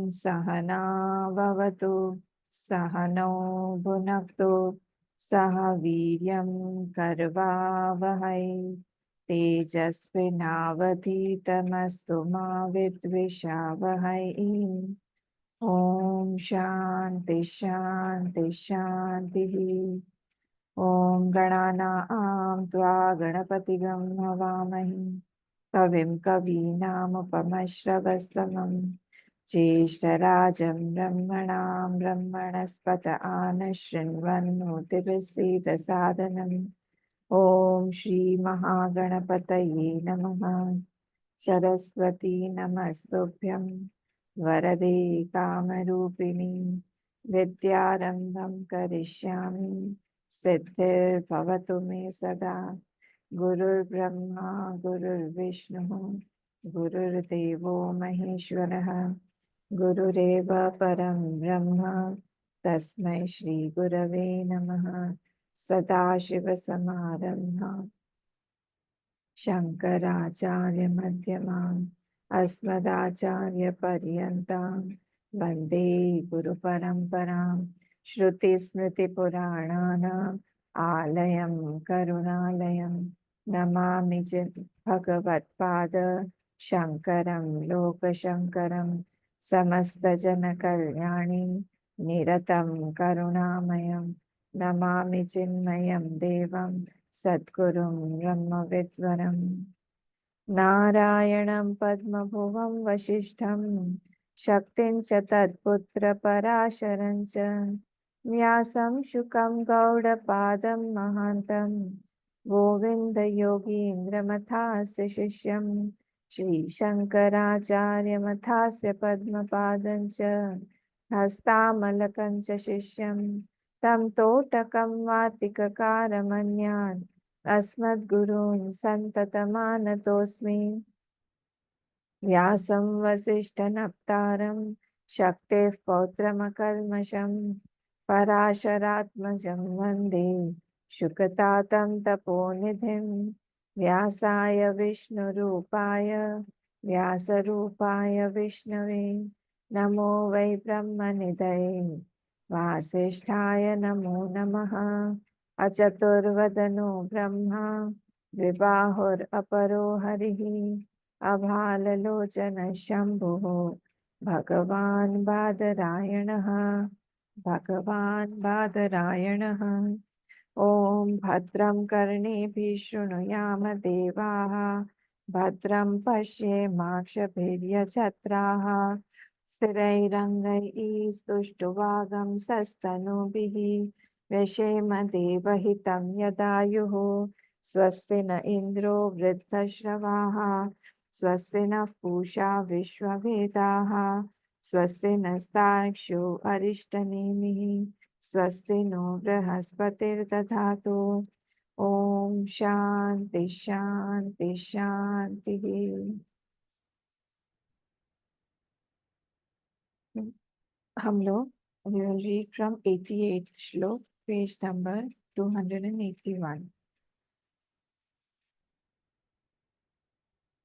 सहना भवतु सहनौ भुनक्तु सह वीर्यं करवावहै तेजस्विनावधीतमस्तु मा विद्विषावहै। ओम शांति शांति शांति। ओम गणानां त्वा गणपतिगं हवामहे कविं कवीनामुपमश्रवस्तमं ज्येष्ठराजं ब्रह्मणां ब्रह्मणस्पत आनशृण्वन्नोतिभिस्सीदसादनम्। ओम श्री महागणपतये नमः। सरस्वती नमस्तुभ्यं वरदे कामरूपिणी विद्यारम्भं करिष्यामि सिद्धिर्भवतु मे सदा। गुरुर्ब्रह्मा गुरुर्विष्णुः गुरुर्देवो महेश्वरः गुरुरेव परं ब्रह्म तस्मै श्री गुरवे नमः। सदाशिवसमारम्भां शङ्कराचार्यमध्यमाम् अस्मदाचार्यपर्यन्तां वन्दे गुरुपरम्परां। श्रुतिस्मृतिपुराणानाम् आलयं करुणालयं नमामि भगवत्पाद शङ्करं लोकशङ्करं समस्तजनकल्याणी निरतं करुणामयं नमामि चिन्मयं देवं सद्गुरुं ब्रह्मविद्वरम्। नारायणं पद्मभुवं वसिष्ठं शक्तिं च तत्पुत्रपराशरं च व्यासं शुकं गौडपादं महान्तं गोविन्दयोगीन्द्रमथास्य शिष्यं श्रीशङ्कराचार्यमथास्य पद्मपादं च हस्तामलकं च शिष्यं तं तोटकं वातिककारमन्यान् अस्मद्गुरून् सन्ततमानतोऽस्मि। व्यासं वसिष्ठनप्तारं शक्तेः पौत्रमकल्मषं पराशरात्मजं वन्दे शुकतातं तपोनिधिं। व्यासाय विष्णुरूपाय व्यासरूपाय विष्णवे नमो वै ब्रह्मनिधये वासिष्ठाय नमो नमः। अचतुर्वदनो ब्रह्मा द्विबाहुरपरो हरिः अभाललोचनः शम्भुः भगवान् बादरायणः भगवान् बादरायणः। ॐ भद्रं कर्णेभिः शृणुयाम देवाः भद्रं पश्येमाक्षभिर्यजत्राः स्थिरैरङ्गैस्तुष्टुवागं सस्तनूभिः व्यशेम देवहितं यदायुः। स्वस्ति न इन्द्रो वृद्धश्रवाः स्वस्ति नः पूषा विश्ववेदाः स्वस्ति नस्तार्क्ष्यो अरिष्टनेमिः स्वस्ति नो बृहस्पतिर्दधातु। ओम शांति शांति शांति। हम लोग we will read from 88th श्लोक पेज नंबर 281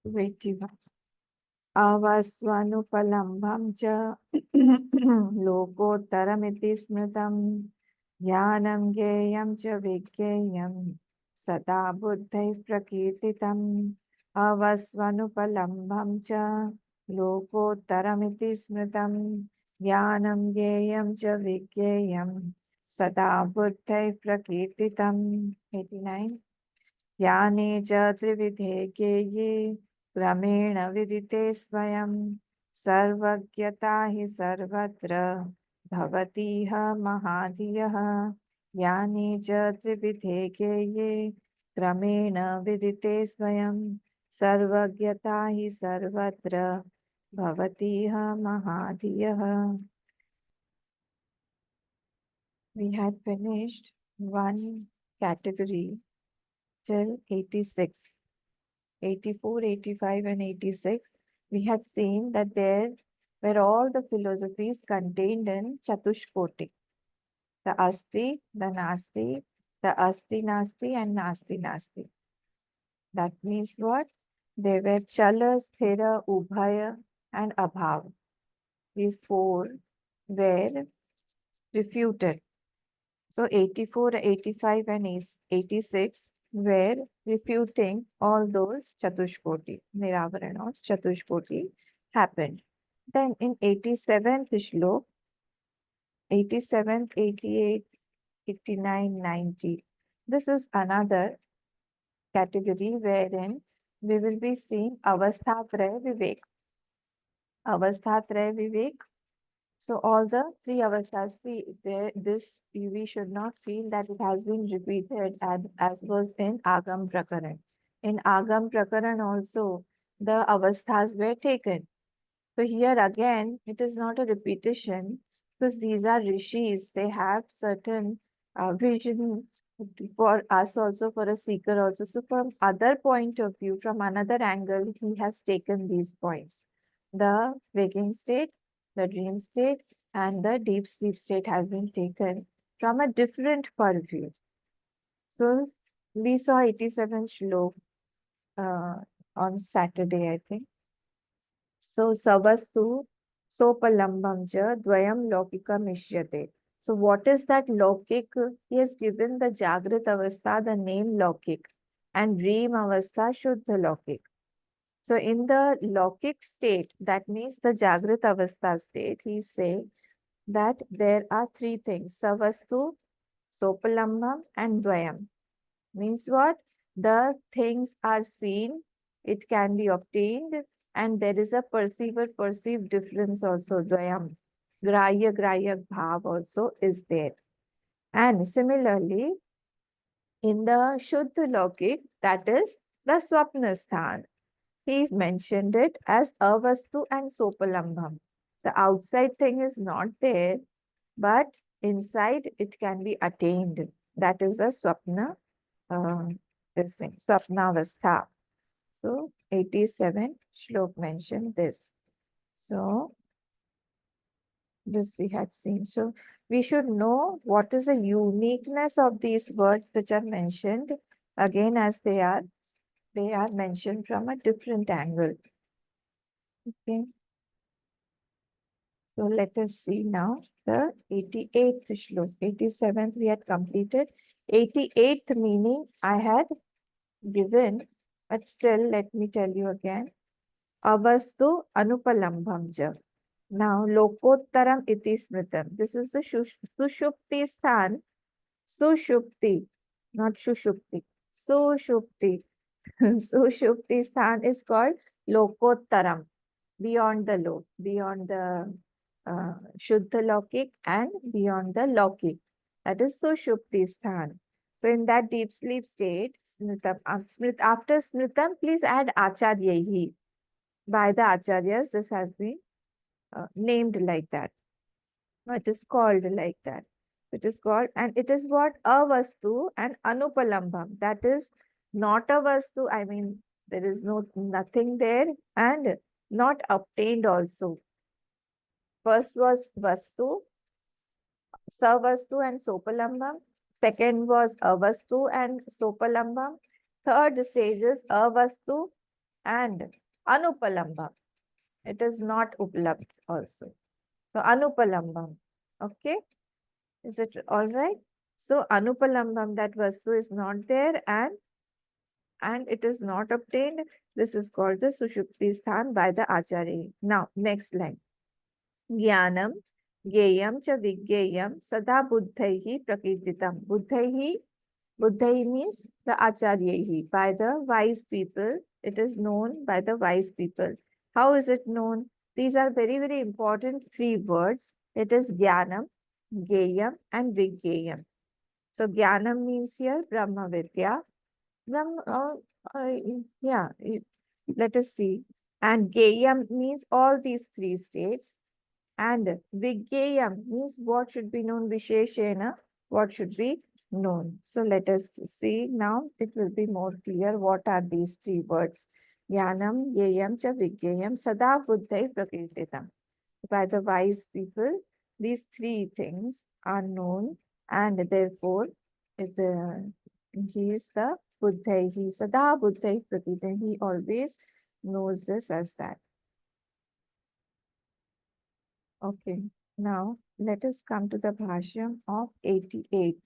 281। अवस्वनुपलम्भं च लोकोत्तरमिति स्मृतं ज्ञानं ज्ञेयं च विज्ञेयं सदा बुद्धैः प्रकीर्तितम्। अवस्वनुपलम्भं च लोकोत्तरमिति स्मृतं ज्ञानं ज्ञेयं च विज्ञेयं सदा बुद्धैः प्रकीर्तितम्। 89। ज्ञाने च त्रिविधे ज्ञेये क्रमेण विदिते स्वयं सर्वज्ञता हि सर्वत्र भवतीह महाधियः। ज्ञाने च त्रिविधे ज्ञेये क्रमेण विदिते स्वयं सर्वज्ञता हि सर्वत्र भवतीह महाधियः। We had finished one category till 86. 84, 85 and 86, we had seen that there were all the philosophies contained in Chatushkoti. The Asti, the Nasti, the Asti Nasti and Nasti Nasti. That means what? They were Chala, Sthira, Ubhaya and Abhav. these four were refuted. So 84, 85 and 86 were refuting all those Chatushkoti, Niravarana of Chatushkoti happened. Then in 87th shlok, 87th, 88th, 89, 90. This is another category wherein we will be seeing Avasthatraya Vivek. Avasthatraya Vivek. So all the three avasthas, see, this we should not feel that it has been repeated as was in Agam Prakaran. In Agam Prakaran also, the avasthas were taken. So here again, it is not a repetition because these are rishis. They have certain vision for us also, for a seeker also. So from other point of view, from another angle, he has taken these points. The waking state, the dream state, and the deep sleep state has been taken from a different purview. So we saw 87 shlok on Saturday, I think. So Savastu Sopalambam ja Dvayam Lokika Mishyate. So what is that Lokik? He has given the Jagrat Avastha the name Lokik and Dream Avastha Shuddha Lokik. So in the Lokik state, that means the Jagrat Avastha state, he say that there are three things: Savastu, Sopalambam and Dvayam. Means what? The things are seen, it can be obtained, and there is a perceiver perceived difference also. Dvayam. Grahya bhav also is there. And similarly, in the Shuddha Lokik, that is the Swapna Sthan, he mentioned it as Avastu and Sopalambam. The outside thing is not there, but inside it can be attained. That is a Swapna, this thing, Swapnavastha. So 87 shlok mentioned this. So this we had seen. So we should know what is the uniqueness of these words which are mentioned again, as they are mentioned from a different angle. Okay. So let us see now the 88th shlok. 87th we had completed. 88th meaning I had given, but still let me tell you again. Avastu anupalambham ja. Now lokottaram iti smritam. This is the sushupti sthan. Sushupti, not shushupti. Sushupti. Sushupti sthan is called lokottaram, beyond the lok, beyond the Shuddha Lokik and beyond the Lokik. That is Sushupti Sthan. So in that deep sleep state, after Smritam, please add Acharyahi. By the Acharyas, this has been named like that. It is called like that. It is called, and it is what? Avastu and Anupalambam. That is not a Vastu. I mean, there is nothing there and not obtained also. First was Vastu, Savastu and Sopalambam. Second was Avastu and Sopalambam. Third stage is Avastu and Anupalambam. It is not Uplabd also. So Anupalambam. Okay. Is it all right? So Anupalambam, that Vastu is not there and it is not obtained. This is called the Sushupti Sthan by the Acharya. Now, next line. Jnanam Geyam cha Vigyayam Sada Buddhaihi Prakirtitam. Buddhaihi means the Acharyahi. By the wise people, it is known by the wise people. How is it known? These are very, very important three words. It is Jnanam, Geyam, and Vigyayam. So Jnanam means here Brahma Vidya. Yeah, let us see. And Geyam means all these three states. And Vigyayam means what should be known, Visheshena, what should be known. So let us see now, it will be more clear what are these three words. Jnanam, Gyayam, cha Vigyayam, Sada Buddhai Prakirtitam. By the wise people, these three things are known, and therefore he is the Buddhai, he Sada Buddhai Prakirtitam. He always knows this as that. Okay, now let us come to the Bhashyam of 88th.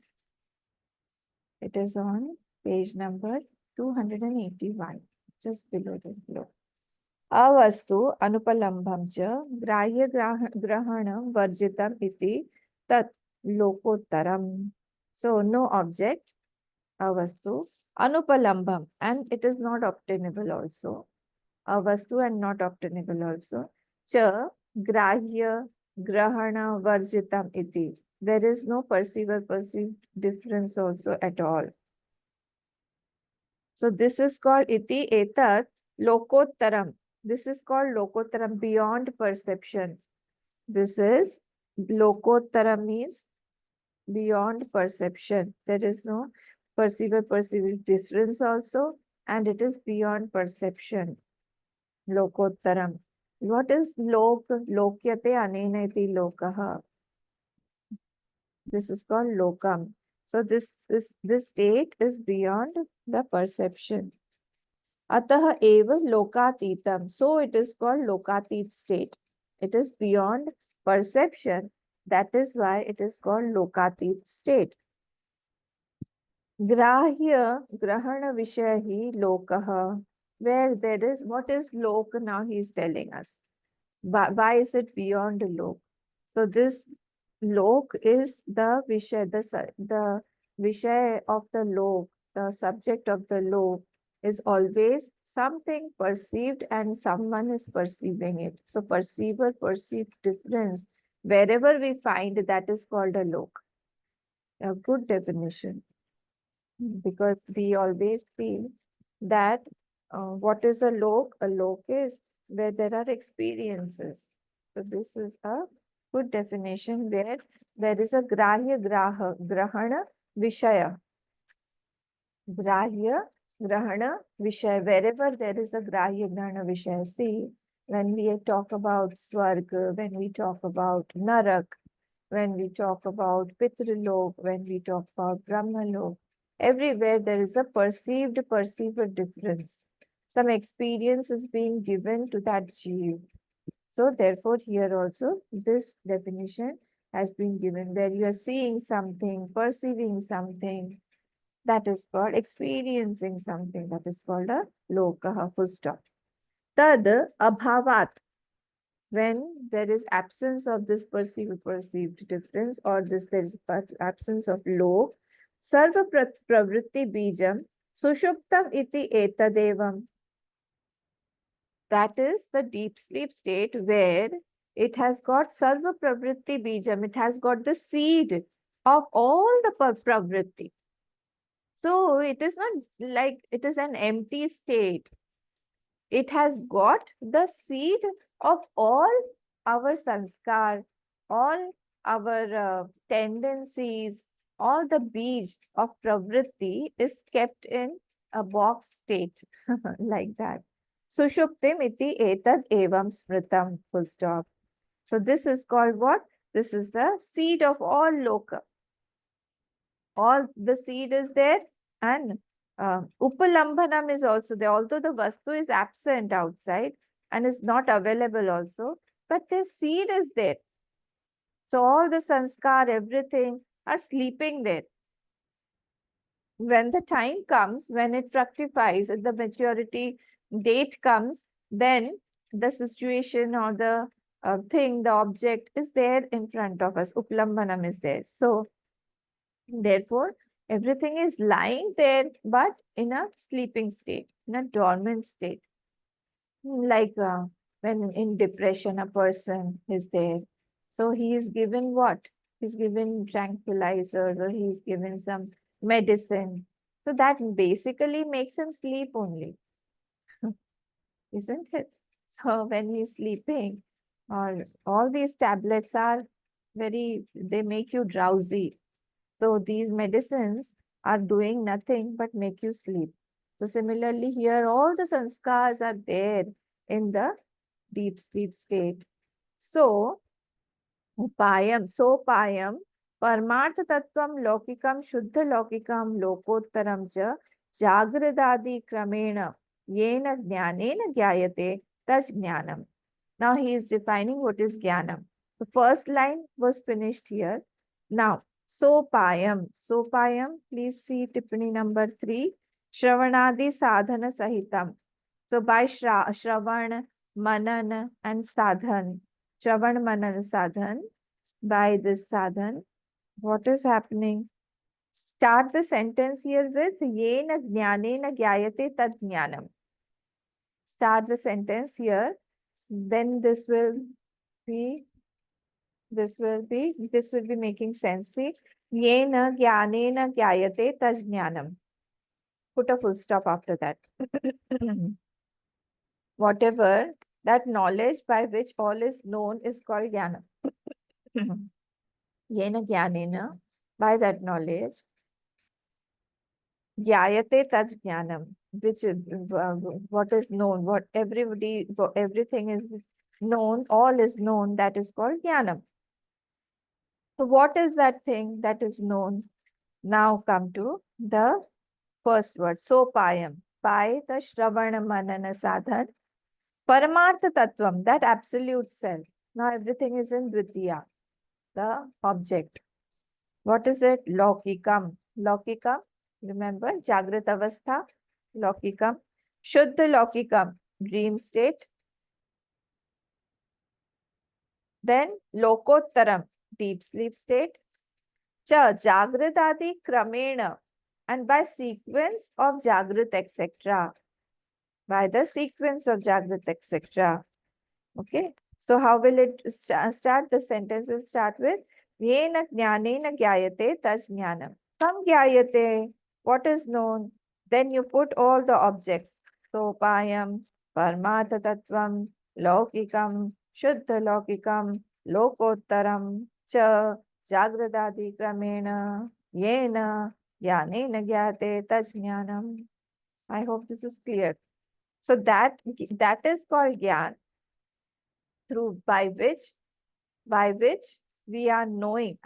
It is on page number 281, just below the below. अवस्तु अनुपलम्भं च ग्राह्यग्रहणं वर्जितम् इति तत् लोकोत्तरम्. So no object, avastu, anupalambam, and it is not obtainable also. Avastu and not obtainable also. Cha grahya grahana varjitam iti. There is no perceived difference also at all. So this is called iti etat lokottaram. This is called lokottaram, beyond perception. This is lokottaram, means beyond perception. There is no perceived difference also, and it is beyond perception. Lokottaram. What is lok? Lokyate anena iti lokaha. This is called lokam. So this state is beyond the perception. Ataha eva lokatitam. So it is called lokatit state. It is beyond perception. That is why it is called lokatit state. Grahya grahana vishahi lokaha. Where there is, what is lok now he is telling us. Why is it beyond lok? So this lok is the vishay, the vishay of the lok, the subject of the lok is always something perceived and someone is perceiving it. So perceiver, perceived difference, wherever we find, that is called a lok. A good definition. Because we always feel that what is a lok? A lok is where there are experiences. So this is a good definition where there is a grahya grahana vishaya. Grahya grahana vishaya. Wherever there is a grahya grahana vishaya. See, when we talk about swarga, when we talk about narak, when we talk about pitralok, when we talk about brahmalok, everywhere there is a perceiver difference. Some experience is being given to that jeev. So therefore here also this definition has been given, where you are seeing something, perceiving something, that is called experiencing something, that is called a lokaha, full stop. Tad abhavat. When there is absence of this perceived difference, or there is absence of lok, sarva pravritti bijam sushuptam iti etadevam. That is the deep sleep state where it has got sarva pravritti bijam. It has got the seed of all the pravritti. So it is not like it is an empty state. It has got the seed of all our sanskar, all our tendencies, all the bij of pravritti is kept in a box state like that. Sushuptim iti etad evam smritam, full stop. So this is called what? This is the seed of all loka. All the seed is there, and upalambhanam is also there. Although the vastu is absent outside and is not available also, but the seed is there. So all the sanskar, everything are sleeping there. When the time comes, when it fructifies, the maturity date comes, then the situation or the thing, the object is there in front of us. Upalambhanam is there. So therefore, everything is lying there, but in a sleeping state, in a dormant state. Like when in depression, a person is there. So he is given what? He's given tranquilizers, or he's given some medicine. So that basically makes him sleep only, isn't it? So when he's sleeping, or all these tablets are they make you drowsy. So these medicines are doing nothing but make you sleep. So similarly here, all the sanskars are there in the deep sleep state. So payam, parmartha tattvam lokikam shuddha lokikam lokottaram cha jagradadi kramena yena jnanena gyayate taj jnanam. Now he is defining what is jnanam. The first line was finished here. Now, Sopayam. Sopayam, please see Tippani number 3. Shravanadi sadhana sahitam. So by Shravan, Manan and Sadhan. Shravan, Manan, Sadhan. By this Sadhan, what is happening? Start the sentence here with Yena Jnanena Gyayate Tad Jnanam. Start the sentence here. Then this will be making sense. See, Yena Jnanena Gyayate Tad Jnanam. Put a full stop after that. Whatever that knowledge by which all is known is called Jnanam. Yena Jnanena, by that knowledge. Gyayate Taj Jnanam, which is what is known, what everything is known, all is known, that is called Jnanam. So what is that thing that is known? Now come to the first word, Sopayam. By the Shravana Manana Sadhan, Paramartha Tattvam, that absolute self. Now everything is in Dvitiya, the object. What is it? Lokikam. Lokikam, remember, Jagrat Avastha, Lokikam. Shuddha Lokikam, dream state. Then Lokottaram, deep sleep state. Cha, Jagratadi Kramena, and by sequence of Jagrat, etc. By the sequence of Jagrat, etc. Okay. So how will it start? The sentence will start with Yena Jnanena Gyayate Taj Jnanam. Kam Gyayate, what is known? Then you put all the objects. Sopayam, Paramartha Tattvam, Lokikam, Shuddha Lokikam, Lokottaram, Cha, Jagradadi Kramena, Yena, Jnanena Gyayate Taj Jnanam. I hope this is clear. So that is called Gyan, through by which we are knowing.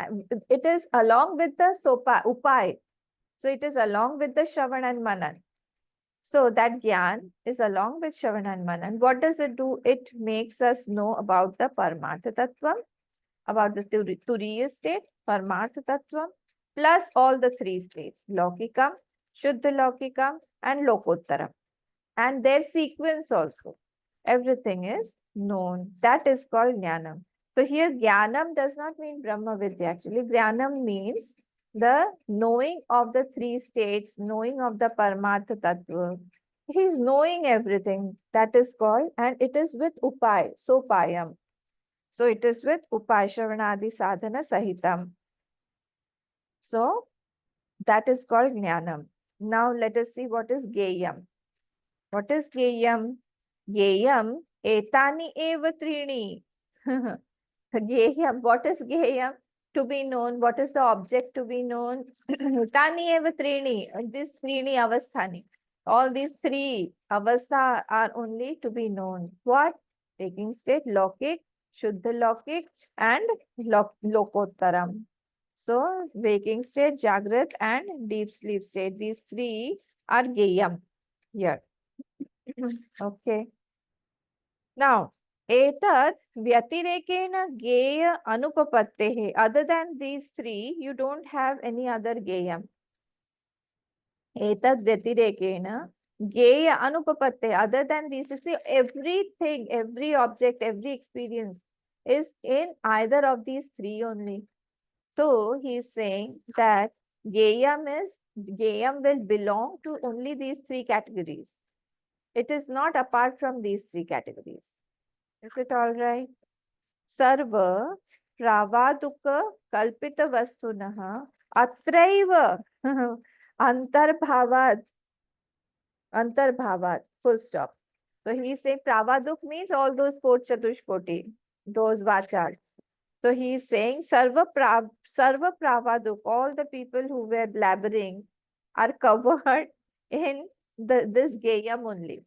It is along with the Upay. So it is along with the Shravan and Manan. So that Gyan is along with Shravan and Manan. What does it do? It makes us know about the Paramartha Tattvam, about the Turiya state, Paramartha Tattvam, plus all the three states, Lokikam, Shuddha Lokikam, and Lokottaram. And their sequence also. Everything is known. That is called Jnanam. So here Jnanam does not mean Brahma Vidya. Actually, Jnanam means the knowing of the three states, knowing of the Paramartha Tattva. He's knowing everything. That is called, and it is with Upay, Sopayam. So it is with Upay Shravanadi Sadhana Sahitam. So that is called Jnanam. Now let us see what is Geyam. What is Geyam? Geyam etani eva trini. Geyam, what is Geyam? To be known. What is the object to be known? Tani eva trini. This trini avasthani. All these three avastha are only to be known. What? Waking state, Lokik, Shuddha Lokik, and Lokottaram. So, waking state, Jagrat, and deep sleep state. These three are Geyam here. Okay. Now, etat vyatirekena geya anupapattehe. Other than these three, you don't have any other geyam. Etat vyatirekena geya anupapatte. Other than these, you see, everything, every object, every experience is in either of these three only. So he is saying that geyam will belong to only these three categories. It is not apart from these three categories. Is it all right? Sarva pravaduka kalpita vastunaha atraiva antarbhavat full stop. So he is saying pravaduk means all those four chatushkoti, those vachas. So he is saying sarva pravaduk, all the people who were blabbering are covered in this geyam only.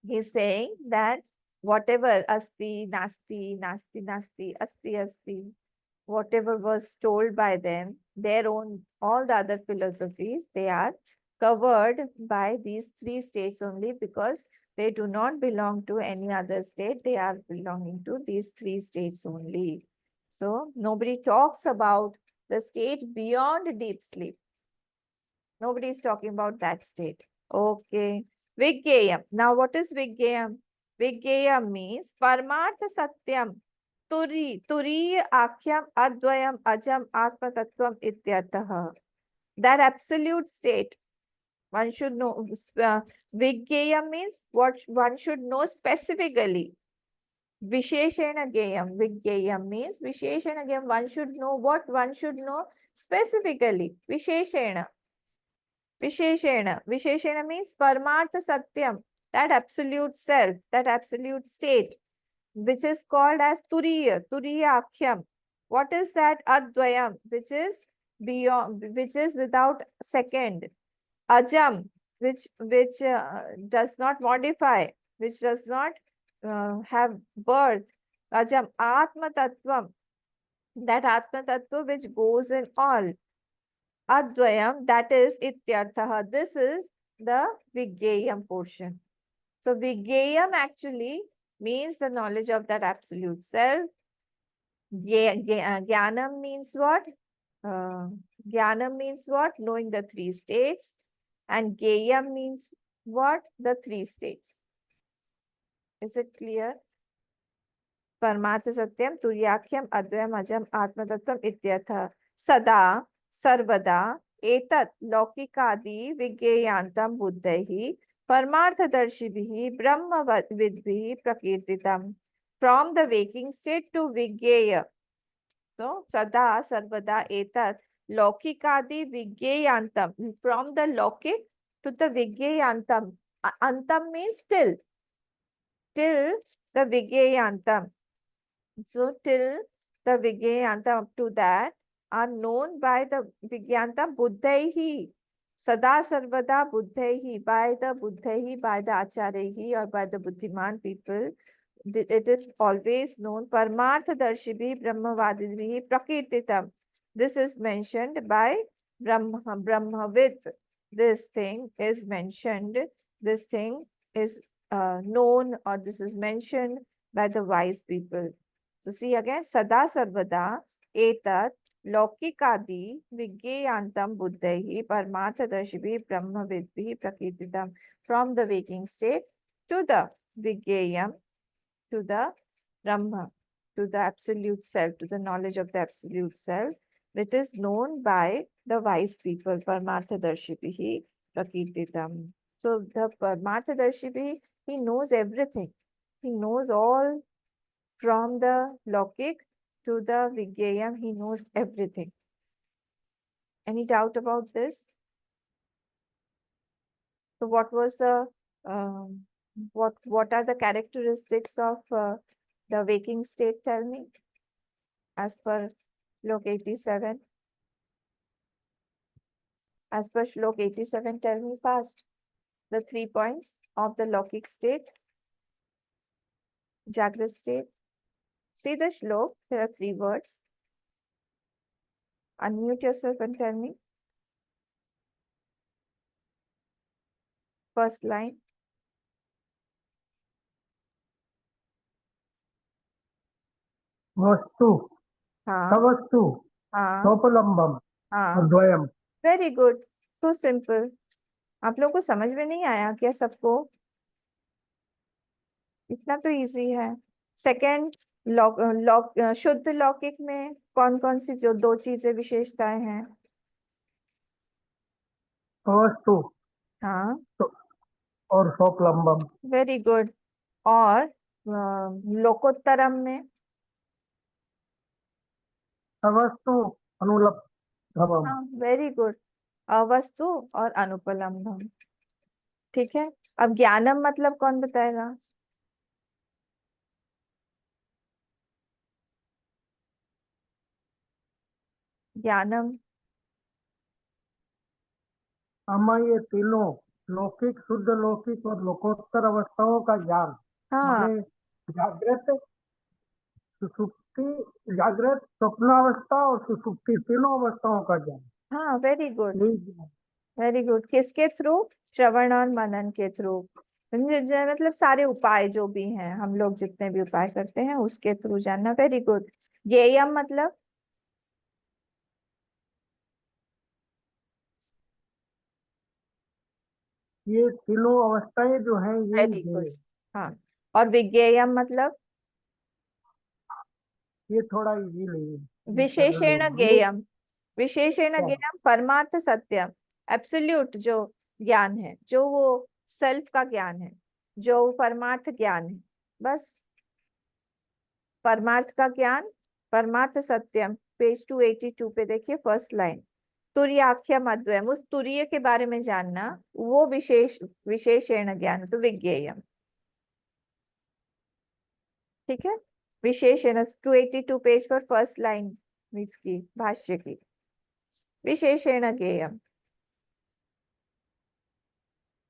He's saying that whatever asti, nasti, nasti, nasti, asti, asti, whatever was told by them, their own, all the other philosophies, they are covered by these three states only, because they do not belong to any other state. They are belonging to these three states only. So nobody talks about the state beyond deep sleep. Nobody is talking about that state. Okay. Vigyayam. Now what is Vigyayam? Vigyayam means Paramartha Satyam. Turiya Akhyam Advayam Ajam Atma Tattvam Ityartha. That absolute state. One should know. Vigyayam means what one should know specifically. Visheshena Gayam. Vigyayam means Visheshena Gayam. One should know what one should know specifically. Visheshena. Visheshena. Visheshena means Paramartha Satyam, that absolute self, that absolute state, which is called as Turiya, Turiya Akhyam. What is that? Advayam, which is beyond, which is without second. Ajam, which does not modify, which does not have birth. Ajam, Atma Tattvam, that Atma Tattva which goes in all. Advayam, that is Ityartha. This is the Vigyayam portion. So Vigyayam actually means the knowledge of that absolute self. Jnanam means what? Jnanam means what? Knowing the three states. And Gayam means what? The three states. Is it clear? Paramartha Satyam, Turyakyam, Advayam, Ajam, Atmatattvam, Ityartha. Sada, Sarvada, Etat, Laukikadi, Vigyayantam, Buddhaihi, Paramarthadarshibihi, Brahmavidbihi, Prakirtitam. From the waking state to Vigyaya. So, Sada, Sarvada, Etat, Laukikadi, Vigyayantam. From the Laukik to the Vigyayantam. Antam means till the Vigyayantam. So till the Vigyanta up to that are known by the Vigyanta Buddhaihi. Sada Sarvada Buddhaihi, by the Buddhaihi, by the Acharyahi or by the Buddhiman people. It is always known. Paramartha Darshibhi Brahmavadibhi Prakirtitam. This is mentioned by Brahmavid. This thing is mentioned. This thing is known, or this is mentioned by the wise people. So see again, Sada Sarvada Etat Laukikadi Vigyayantam Buddhaihi Paramarthadashibhi Brahmavidbhi Prakirtitam. From the waking state to the Vigyayam, to the Brahma, to the absolute self, to the knowledge of the absolute self, that is known by the wise people. Paramarthadarshibihi Prakirtitam. So the Paramarthadarshibihi, he knows everything. He knows all. From the Laukik to the Vigyayam, he knows everything. Any doubt about this? So what was the what are the characteristics of the waking state? Tell me, as per Shlok 87. As per Shlok 87, tell me fast the 3 points of the Laukik state, Jagrat state. See the Shlok, there are 3 words. Unmute yourself and tell me. First line. वस्तु हाँ सवस्तु हाँ सोपलंबम हाँ, द्वयम. Very good, so simple. आप लोगों को समझ में नहीं आया क्या सबको? इतना तो इजी है. सेकंड, शुद्ध लौकिक में कौन कौन सी जो 2 चीजें विशेषताएं हैं? वस्तु हाँ, और सोपलंबम. Very good. और लोकोत्तरम में? सवस्तु अनुलब्धम. हाँ, वेरी गुड. अवस्तु और अनुपलम्भम. ठीक है. अब ज्ञानम मतलब कौन बताएगा? ज्ञानम. हमें ये तीनों लौकिक, शुद्ध लौकिक और लोकोत्तर अवस्थाओं का ज्ञान, हाँ माने जागृत, सुषुप्ति, जागृत, स्वप्नावस्था और सुषुप्ति, तीनों अवस्थाओं का ज्ञान. हाँ, वेरी गुड. यही ज्ञान. Very good. किसके थ्रू? श्रवण और मनन के थ्रू। मतलब सारे उपाय जो भी हैं, हम लोग जितने भी उपाय करते हैं उसके थ्रू जानना। Very good. ज्ञेयम मतलब? ये तीनों अवस्थाएं जो हैं यही वेरी गुड। है। हाँ। और विज्ञेयम मतलब? ये थोड़ा इजी नहीं है, कर लो विशेषेण ये ज्ञेयम। विशेषेण क्या? ज्ञेयम परमार्थ सत्यम। एब्सोल्यूट जो ज्ञान है, जो वो सेल्फ का ज्ञान है, जो परमार्थ ज्ञान है, बस। परमार्थ का ज्ञान, परमार्थ सत्यम। पेज 282 पे देखिए, फर्स्ट लाइन। तुर्याख्यम अद्वयम, उस तुरीय के बारे में जानना, वो विशेषेण ज्ञान, तो विज्ञेयम। ठीक है। विशेषण 282 पेज पर फर्स्ट लाइन इसकी भाष्य की। विशेषण ज्ञेयम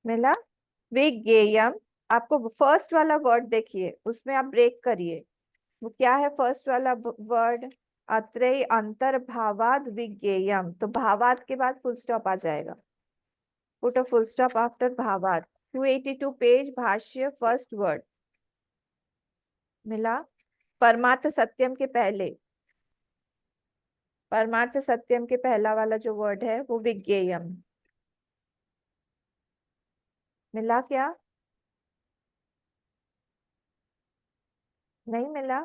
मिला। विज्ञेयम। आपको फर्स्ट वाला वर्ड देखिए, उसमें आप ब्रेक करिए। वो क्या है फर्स्ट वाला वर्ड? अत्रय अंतर्भावाद विज्ञेयम। तो भावाद के बाद फुल स्टॉप आ जाएगा। Put a full stop after भावाद। 282 पेज भाष्य, फर्स्ट वर्ड मिला। परमार्थ सत्यम के पहले, परमार्थ सत्यम के पहला वाला जो वर्ड है वो विज्ञेयम। मिला क्या? नहीं मिला?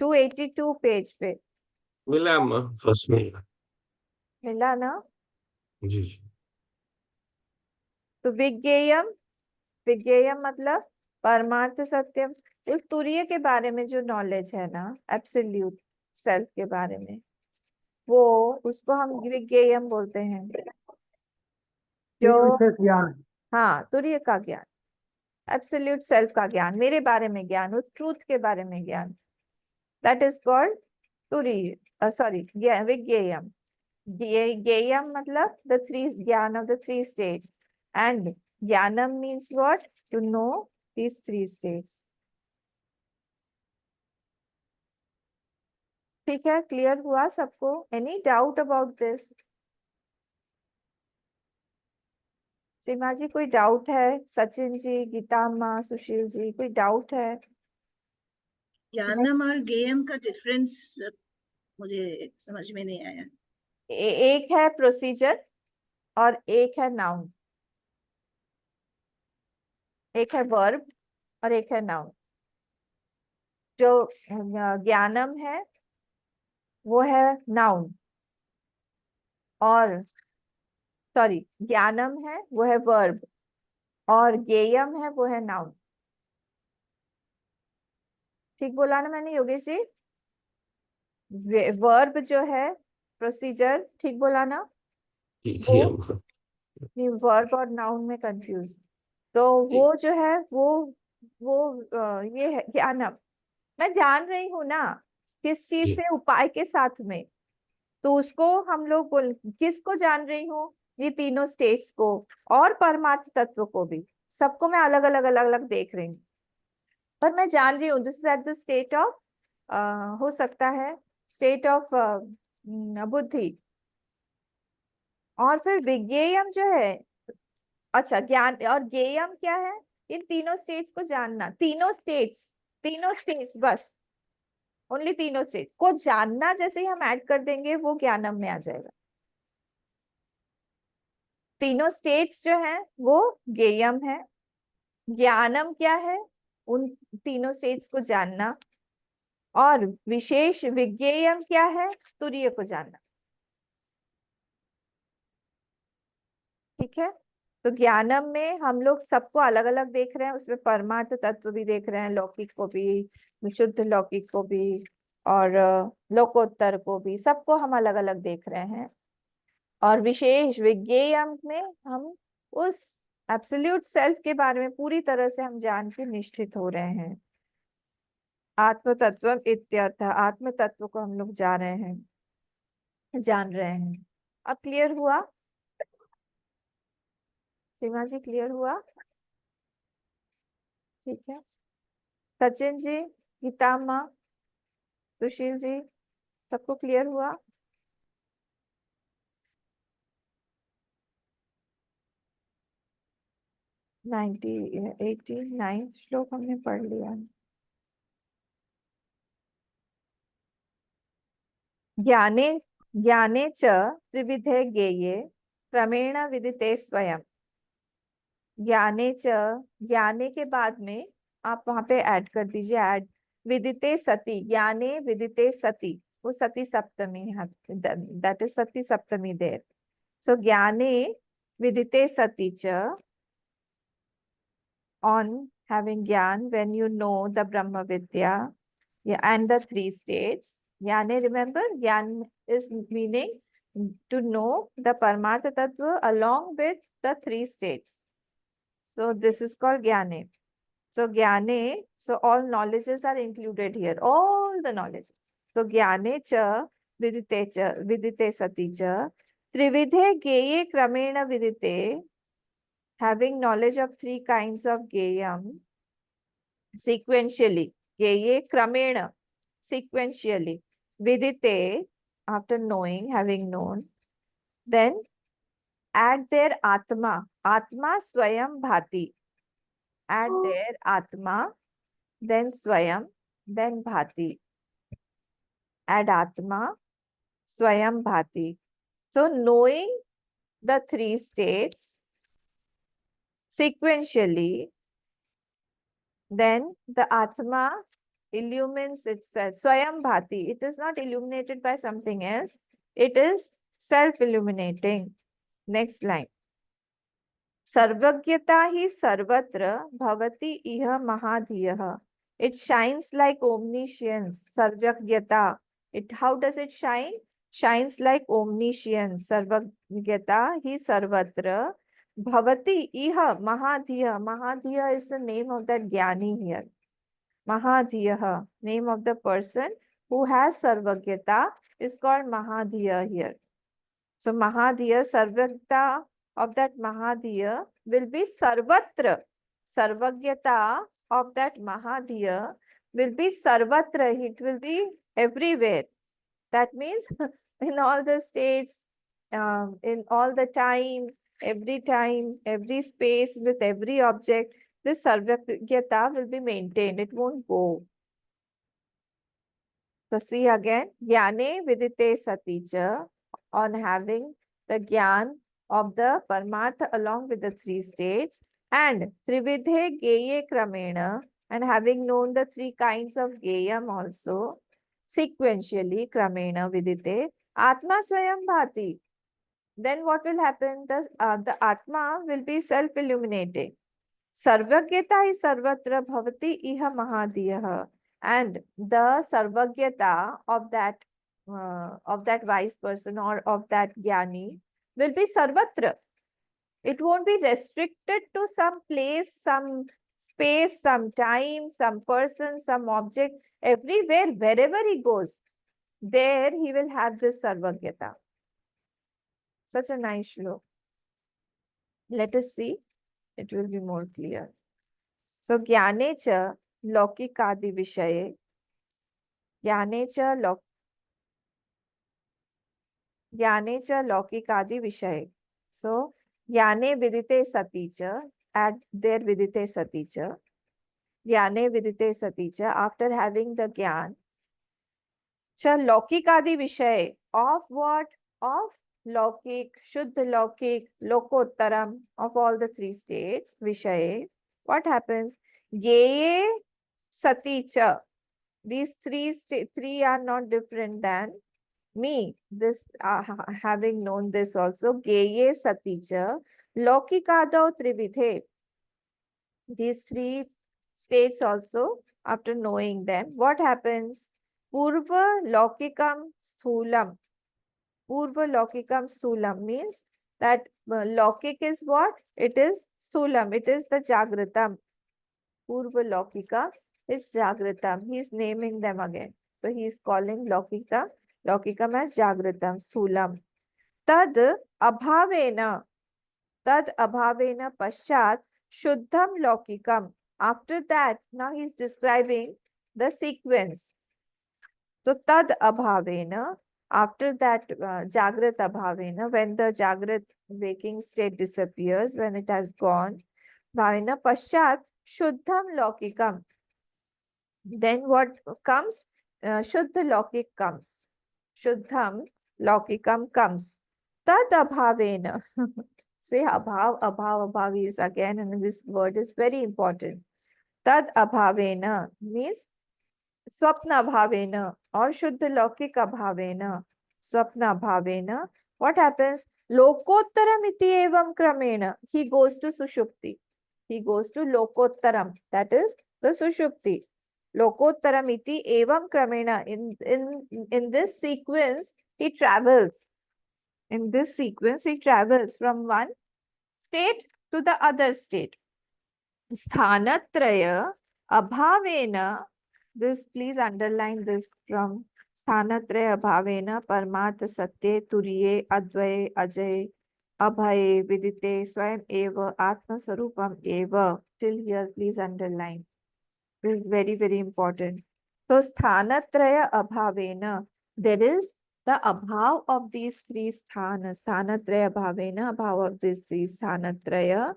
282 पेज पे मिला अम्मा, फर्स्ट में मिला। मिला ना? जी जी। तो विज्ञेयम, विज्ञेयम मतलब परमार्थ सत्यम। उस तुरीय के बारे में जो नॉलेज है ना, एब्सोल्यूट सेल्फ के बारे में, वो, उसको हम विज्ञेयम बोलते हैं। ये जो, विशेष ज्ञान है। हाँ, तुरीय का ज्ञान, एब्सोल्यूट सेल्फ का ज्ञान, मेरे बारे में ज्ञान, उस ट्रूथ के बारे में ज्ञान, दैट इज कॉल्ड तुरीय, सॉरी, विज्ञेयम। ज्ञेयम मतलब द थ्री ज्ञान of the three states, and ज्ञानम means what? To know these three states. ठीक है, क्लियर हुआ सबको? Any doubt about this? Seema ji कोई डाउट है? सचिन जी, गीता अम्मा, सुशील जी, कोई डाउट है? ज्ञानम और गेयम का डिफरेंस मुझे समझ में नहीं आया। एक है प्रोसीजर और एक है नाउन। एक है वर्ब और एक है नाउन। जो ज्ञानम है वो है नाउन, और सॉरी, ज्ञानम है वो है वर्ब, और ज्ञेयम है वो है नाउन। ठीक बोला ना मैंने योगेश जी? वर्ब जो है प्रोसीजर, ठीक बोला ना? जी वो जी अम्मा। वर्ब और नाउन में कंफ्यूज। तो जी वो जो है वो ये है ज्ञानम। मैं जान रही हूँ ना किस चीज जी से, उपाय के साथ में, तो उसको हम लोग बोल, किसको जान रही हूँ? ये तीनों स्टेट्स को और परमार्थ तत्व को भी, सबको मैं अलग अलग अलग अलग देख रही हूँ, पर मैं जान रही हूँ this is at the state of, हो सकता है स्टेट ऑफ बुद्धि। और फिर विज्ञेयम जो है, अच्छा, ज्ञान और ज्ञेयम क्या है? इन तीनों स्टेट्स को जानना, तीनों स्टेट्स, तीनों स्टेट्स बस, ओनली तीनों स्टेट्स को जानना, जैसे ही हम ऐड कर देंगे वो ज्ञानम में आ जाएगा। तीनों स्टेट्स जो है वो ज्ञेयम है। ज्ञानम क्या है? उन तीनों स्टेट्स को जानना। और विशेष विज्ञेयम क्या है? तुरीय को जानना। ठीक है। तो ज्ञानम में हम लोग सबको अलग अलग देख रहे हैं, उसमें परमार्थ तत्व भी देख रहे हैं, लौकिक को भी, शुद्ध लौकिक को भी, और लोकोत्तर को भी, सबको हम अलग अलग देख रहे हैं। और विशेष विज्ञेयम में हम उस एब्सोल्यूट सेल्फ के बारे में पूरी तरह से हम जान के निश्चित हो रहे हैं। आत्म तत्व इत्यर्थ, आत्म तत्व को हम लोग जा रहे हैं, जान रहे हैं। अब क्लियर हुआ? सीमा जी क्लियर हुआ? ठीक है। सचिन जी, गीता अम्मा, सुशील जी, सबको क्लियर हुआ? 89th श्लोक हमने पढ़ लिया। ज्ञाने ज्ञाने च त्रिविधे ज्ञेये क्रमेण विदिते स्वयं। ज्ञाने च, ज्ञाने के बाद में आप वहां पे ऐड कर दीजिए, ऐड विदिते सति, ज्ञाने विदिते सति, वो सती सप्तमी है, दैट इज सती सप्तमी देयर। सो ज्ञाने विदिते सति च, on having gyan, when you know the Brahma Vidya, yeah, and the three states. Jnane, remember, Gyan is meaning to know the Paramartha Tattva along with the three states. So this is called Jnane. So Jnane, so all knowledges are included here, all the knowledges. So Jnane cha, vidite sati cha, trividhe geye kramena vidite, having knowledge of three kinds of Geyam, sequentially, Geye kramena, sequentially, vidite, after knowing, having known, then add their Atma, Atma Swayam Bhati, add their Atma, then Swayam, then Bhati, add Atma, Swayam Bhati. So knowing the three states sequentially, then the Atma illumines itself. Swayam Bhati. It is not illuminated by something else. It is self-illuminating. Next line. Sarvagyata hi sarvatra bhavati iha mahadhiyah. It shines like omniscience. Sarvagyata. How does it shine? Shines like omniscience. Sarvagyata hi sarvatra bhavati iha mahadhiyah. Mahadhiyah is the name of that Jnani here. Mahadhiyah, name of the person who has Sarvagyata, is called Mahadhiyah here. So Mahadhiyah, Sarvagyata of that Mahadhiyah will be Sarvatra. Sarvagyata of that Mahadhiyah will be Sarvatra. It will be everywhere. That means in all the states, in all the time, every space, with every object, this Sarvagyata will be maintained. It won't go. So see again, Jnane vidite sati cha, on having the Gyan of the Paramartha along with the three states, and Trividhe Geye Kramena, and having known the three kinds of Geyam also, sequentially, Kramena vidite, Atma Swayam Bhati. Then what will happen? The Atma will be self-illuminating. Sarvagyata is sarvatra bhavati iha mahadiyah, and the sarvagyata of that wise person or of that jnani will be sarvatra. It won't be restricted to some place, some space, some time, some person, some object. Everywhere, wherever he goes, there he will have this sarvagyata. Such a nice shlok. Let us see. It will be more clear. So, Jnane cha Laukikadi Vishaye. Jnane cha Laukikadi Vishaye. So, Jnane Vidite Sati cha, add there Vidite Sati cha. Jnane Vidite Sati cha, after having the Jnan. Cha Laukikadi Vishaye. Of what? Of Laukik, Shuddha Laukik, Lokottaram, of all the three states, Vishaye. What happens? Geye Sati cha. These three are not different than me. This having known this also. Geye Sati cha. Laukikadau Trividhe. These three states also, after knowing them, what happens? Purva Laukikam Sthulam. Purva Laukikam Sthulam means that Laukik is what? It is Sthulam. It is the Jagratam. Purva Laukika is Jagratam. He is naming them again. So he is calling Laukikam as Jagratam, Sthulam. Tad abhavena paschat Shuddham Laukikam. After that, now he is describing the sequence. So tad abhavena, after that Jagrat abhavena, when the Jagrat waking state disappears, when it has gone, bhavena pashat shuddham laukikam. Then what comes? Shuddha laukik comes. Shuddham laukikam comes. Tad abhavena. Say abhav is again, and this word is very important. Tad abhavena means swapna bhavena or shuddha laukik abhavena. Swapna bhavena. What happens? Lokottaram iti evam kramena. He goes to sushupti. He goes to lokottaram. That is the sushupti. Lokottaram iti evam kramena. In this sequence, he travels. In this sequence, he travels from one state to the other state. Sthanatraya abhavena. This, please underline this from Sthanatraya abhavena parmartha satye turiye advaye ajay abhaye vidite swayam eva atma sarupam eva. Till here, please underline. This is very, very important. So sthanatraya abhavena, there is the abhav of these three sthanas. Sthanatraya abhavena, abhav of these three sthanatraya.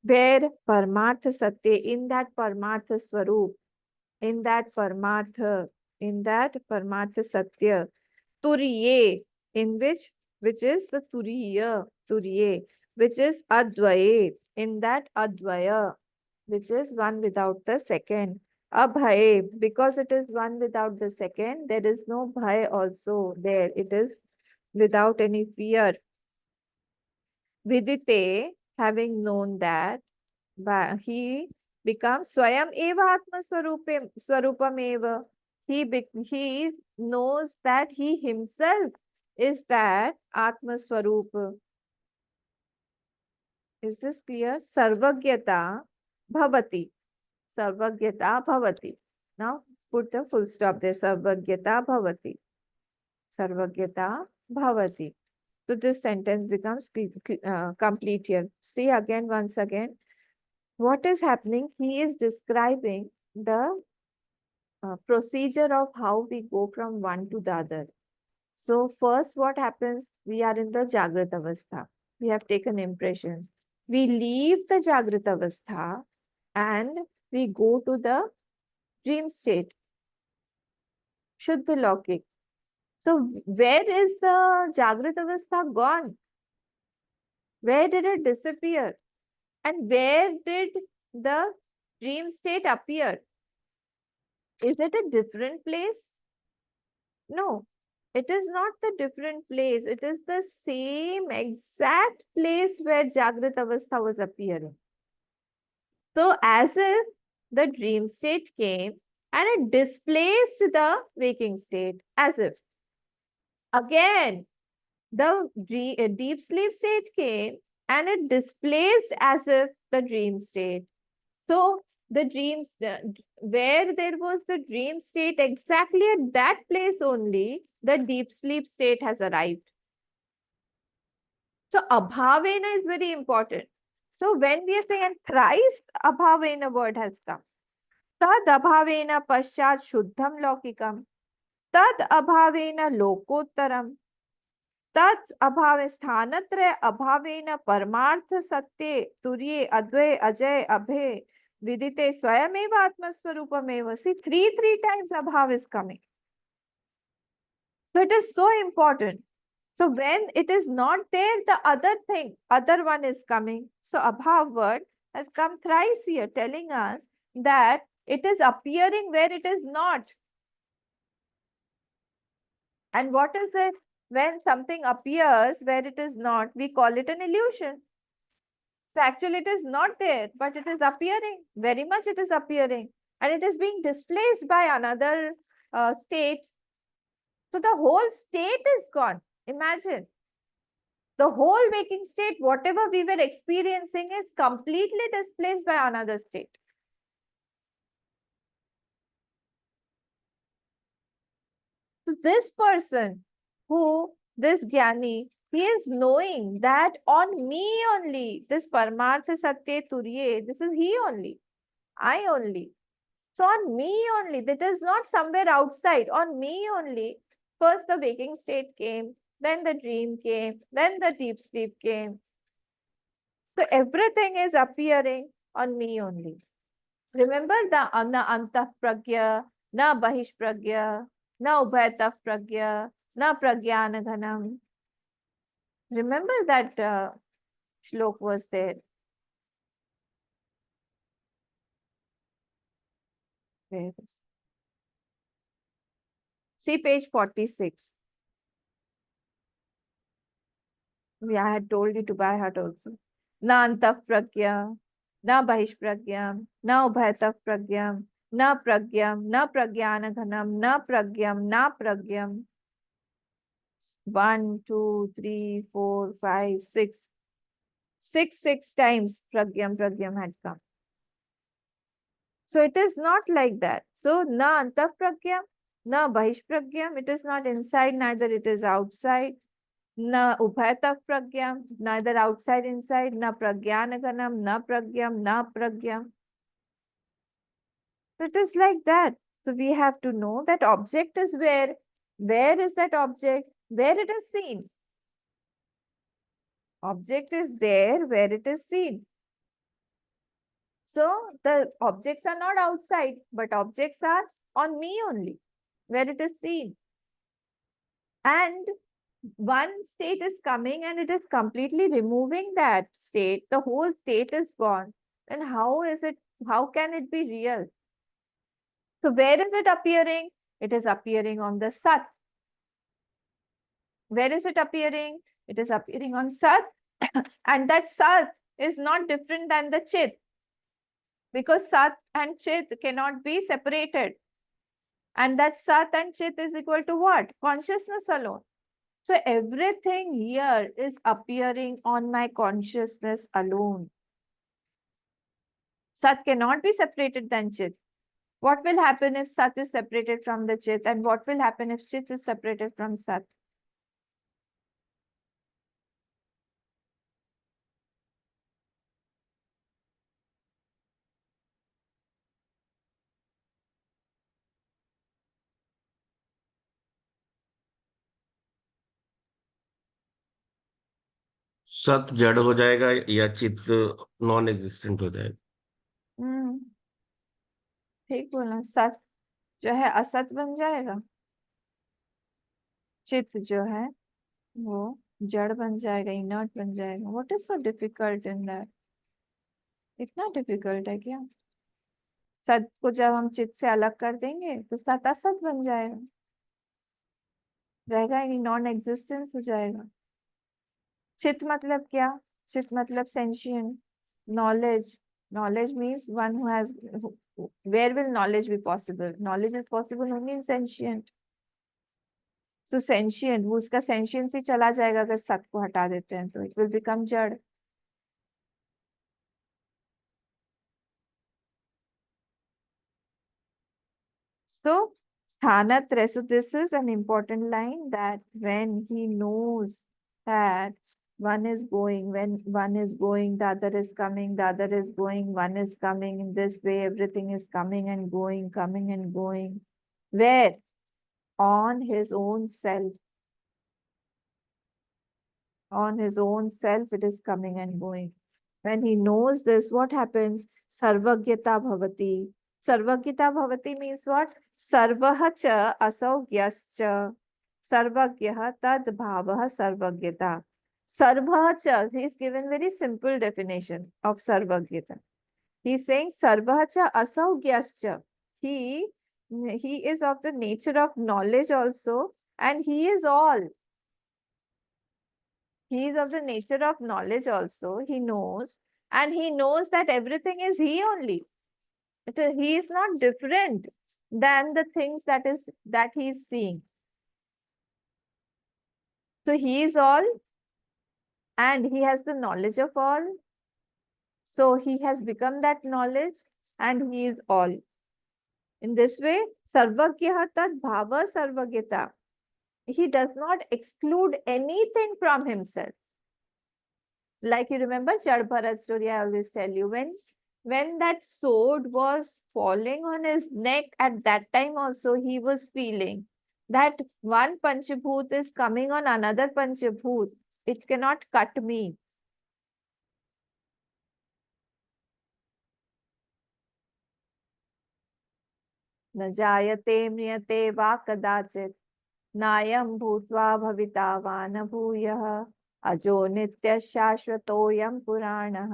Where Paramartha Satya, in that Paramartha Swarup, in that Paramartha Satya, Turiye, in which is the Turiye, which is Advaye, in that Advaya, which is one without the second. Abhaye, because it is one without the second, there is no bhay also there. It is without any fear. Vidite, having known that, he becomes Swayam Eva Atma Swarupam Eva. He knows that he himself is that Atma Swarupa. Is this clear? Sarvagyata Bhavati. Sarvagyata Bhavati. Now put the full stop there. Sarvagyata Bhavati. Sarvagyata Bhavati. So this sentence becomes complete here. See again, once again. What is happening? He is describing the procedure of how we go from one to the other. So first what happens? We are in the Jagrat Avastha. We have taken impressions. We leave the Jagrat Avastha and we go to the dream state. Shuddha Laukik. So where is the Jagrat Avastha gone? Where did it disappear? And where did the dream state appear? Is it a different place? No, it is not the different place. It is the same exact place where Jagrat Avastha was appearing. So as if the dream state came and it displaced the waking state, as if. Again, the deep sleep state came and it displaced as if the dream state. So the dreams, where there was the dream state, exactly at that place only, the deep sleep state has arrived. So abhavena is very important. So when we are saying thrice abhavena word has come. Tad abhavena paschat shuddham laukikam. Tad abhavena lokottaram. Tad abhave sthanatraya abhavena parmartha satye turye advay ajay abhe vidite swayameva atmaswarupameva. See, three times abhav is coming. So it is so important. So when it is not there, the other one is coming. So abhav word has come thrice here, telling us that it is appearing where it is not. And what is it? When something appears where it is not, we call it an illusion. So actually it is not there, but it is appearing. Very much it is appearing. And it is being displaced by another state. So the whole state is gone. Imagine. The whole waking state, whatever we were experiencing, is completely displaced by another state. So this person this Jnani, he is knowing that on me only, this Paramartha Satya Turiye, this is he only, I only. So on me only, that is not somewhere outside, on me only. First the waking state came, then the dream came, then the deep sleep came. So everything is appearing on me only. Remember the na antah pragya, na bahish pragya, na ubhayatah pragya, na pragyana ghanam. Remember that shlok was there. Where is it? See page 46. I had told you to buy heart also. Na antah pragya, na bahish pragyam, na ubhayatah pragyam, na pragyam, na pragyana ghanam, na pragyam, na pragyam. 1, 2, 3, 4, 5, 6. Six times pragyam had come. So it is not like that. So na antah pragyam, na bahish pragyam. It is not inside, neither it is outside. Na ubhayatah pragyam, neither outside, inside. Na pragyana ganam, na pragyam, na pragyam. So it is like that. So we have to know that object is where. Where is that object? Where it is seen. Object is there where it is seen. So the objects are not outside, but objects are on me only, where it is seen. And one state is coming and it is completely removing that state. The whole state is gone. Then how can it be real? So where is it appearing? It is appearing on the Sat. Where is it appearing? It is appearing on Sat. And that Sat is not different than the Chit. Because Sat and Chit cannot be separated. And that Sat and Chit is equal to what? Consciousness alone. So everything here is appearing on my consciousness alone. Sat cannot be separated than Chit. What will happen if Sat is separated from the Chit? And what will happen if Chit is separated from Sat? सत जड़ हो जाएगा या चित non existent हो जाएगा। ठीक बोला। सत जो है असत बन जाएगा, चित जो है वो जड़ बन जाएगा, इनर्ट बन जाएगा। What is so difficult in that? इतना डिफिकल्ट है क्या? सत को जब हम चित से अलग कर देंगे तो सत असत बन जाएगा, रहेगा ही नॉन एग्जिस्टेंस हो जाएगा। चित मतलब क्या? चित मतलब sentient knowledge. Knowledge means one who has, where will knowledge be possible? Knowledge is possible only in sentient. So sentient, वो उसका sentience ही चला जाएगा अगर सत को हटा देते हैं तो it will become जड़। So Sthanatraya, so this is an important line, that when he knows that one is going, when one is going, the other is coming, the other is going, one is coming. In this way, everything is coming and going, coming and going. Where? On his own self. On his own self, it is coming and going. When he knows this, what happens? Sarvagyata bhavati. Sarvagyata bhavati means what? Sarvah cha asau gyascha. Sarvagyah tad bhavah sarvagyata. Sarvah cha, he is given very simple definition of sarvagyata. He is saying sarvah cha asau gyascha. He is of the nature of knowledge also, and he is all. He is of the nature of knowledge also. He knows, and he knows that everything is he only. He is not different than the things that he is seeing. So he is all, and he has the knowledge of all. So he has become that knowledge, and he is all. In this way, sarvagyah tad bhava sarvagyata. He does not exclude anything from himself. Like you remember Chad Bharat story, I always tell you, when that sword was falling on his neck, at that time also he was feeling that one Panchabhut is coming on another Panchabhut. It cannot cut me. न जायते म्रियते वा कदाचित् नायं भूत्वा भविता वा न भूयः अजो नित्यः शाश्वतोऽयं पुराणः.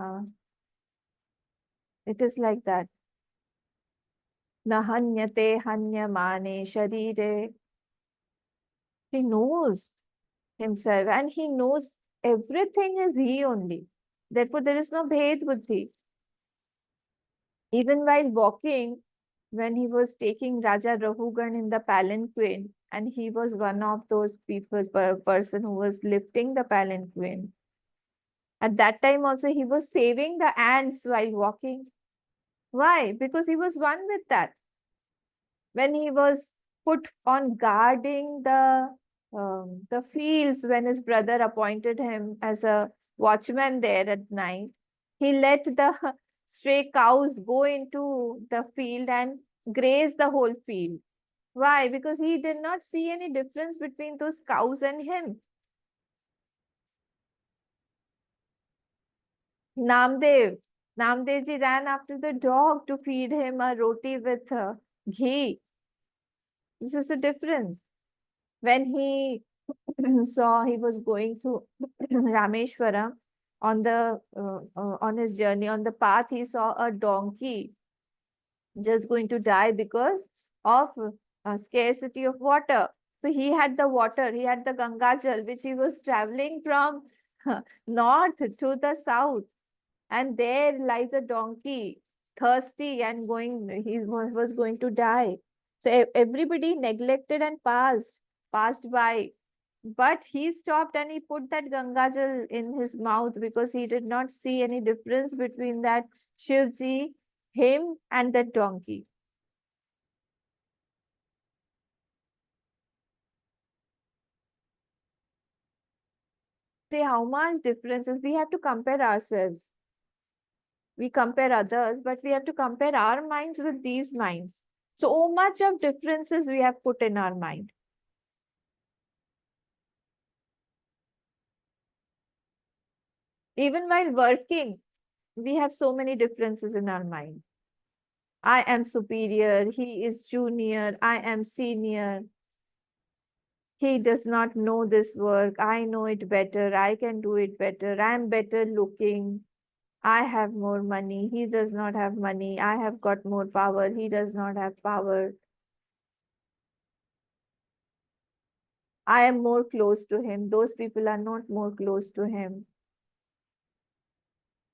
It is like that. न हन्यते हन्यमाने शरीरे. He knows himself and he knows everything is he only. Therefore, there is no bhed buddhi. Even while walking, when he was taking Raja Rahugan in the palanquin, and he was one of those people, person who was lifting the palanquin. At that time also, he was saving the ants while walking. Why? Because he was one with that. When he was put on guarding the fields, when his brother appointed him as a watchman there at night, he let the stray cows go into the field and graze the whole field. Why? Because he did not see any difference between those cows and him. Namdev ji ran after the dog to feed him a roti with ghee. This is the difference. When he saw he was going to Rameshwaram, on his journey, on the path, he saw a donkey just going to die because of scarcity of water. So he had the water, he had the Ganga Jal, which he was traveling from north to the south. And there lies a donkey, thirsty and he was going to die. So everybody neglected and passed by. But he stopped and he put that Ganga Jal in his mouth because he did not see any difference between that Shivji, him, and that donkey. See how much differences. We have to compare ourselves. We compare others, but we have to compare our minds with these minds. So much of differences we have put in our mind. Even while working, we have so many differences in our mind. I am superior, he is junior, I am senior. He does not know this work, I know it better, I can do it better, I am better looking, I have more money, he does not have money, I have got more power, he does not have power. I am more close to him, those people are not more close to him.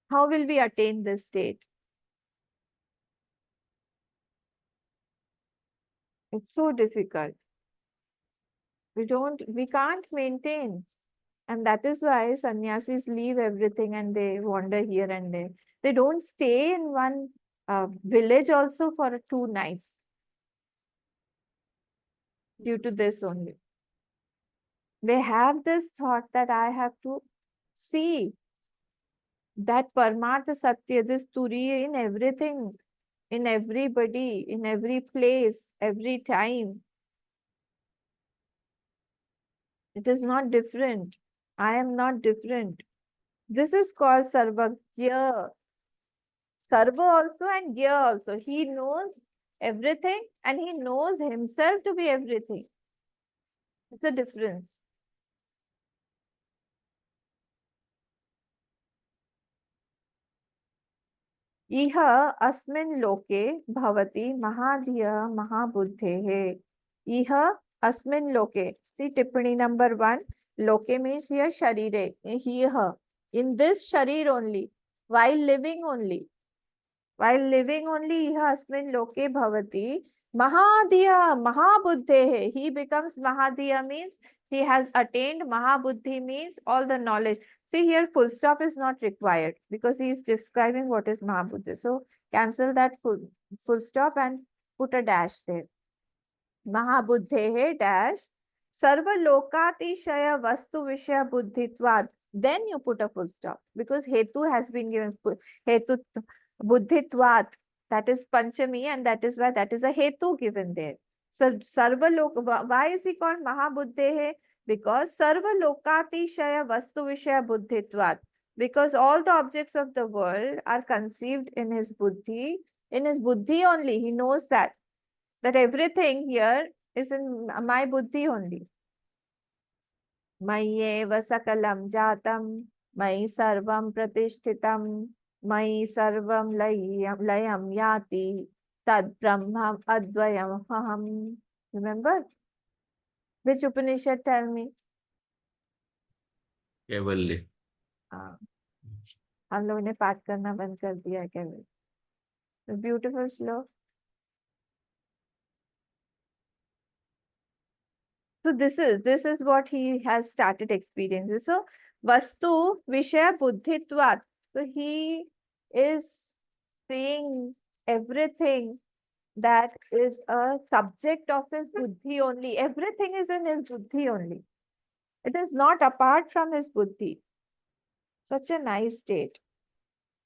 How will we attain this state? It's so difficult. We can't maintain. And that is why sannyasis leave everything and they wander here and there. They don't stay in one village also for 2 nights. Due to this only. They have this thought that I have to see that Paramartha Satya, this Turiya in everything, in everybody, in every place, every time. It is not different. I am not different. This is called Sarvagya. Sarva also and Gya also. He knows everything and he knows himself to be everything. It's a difference. इह अस्मिन् लोके भवति महाधियः महाबुद्धेः. इह अस्मिन् लोके. See tippani number 1. Loke means here sharire. Here. In this sharir only. While living only. While living only, iha asmin loke bhavati mahadhiya mahabuddhehe. He becomes mahadhiya means he has attained. Mahabuddhi means all the knowledge. See here, full stop is not required because he is describing what is mahabuddhi. So cancel that full stop and put a dash there. Mahabuddhehe dash sarva lokatishaya vastu vishaya buddhitvad. Then you put a full stop because hetu has been given. Hetu buddhitvat, that is panchami, and that is why that is a hetu given there. So sarva loka, why is he called mahabuddhehe? Because sarva lokatishaya vastu vishaya buddhitvat. Because all the objects of the world are conceived in his buddhi only. He knows that. that everything here is in my buddhi only. Mayeva sakalam jatam, mayi sarvam pratishthitam, mayi sarvam layam yati, tad brahmam advayam aham. Remember? Which Upanishad, tell me? कैवल्य। हाँ, हम लोगों ने पाठ करना बंद कर दिया है केवल। ब्यूटीफुल श्लोक। So this is what he has started experiencing. So vastu vishaya buddhitvat. So he is seeing everything that is a subject of his buddhi only. Everything is in his buddhi only. It is not apart from his buddhi. Such a nice state.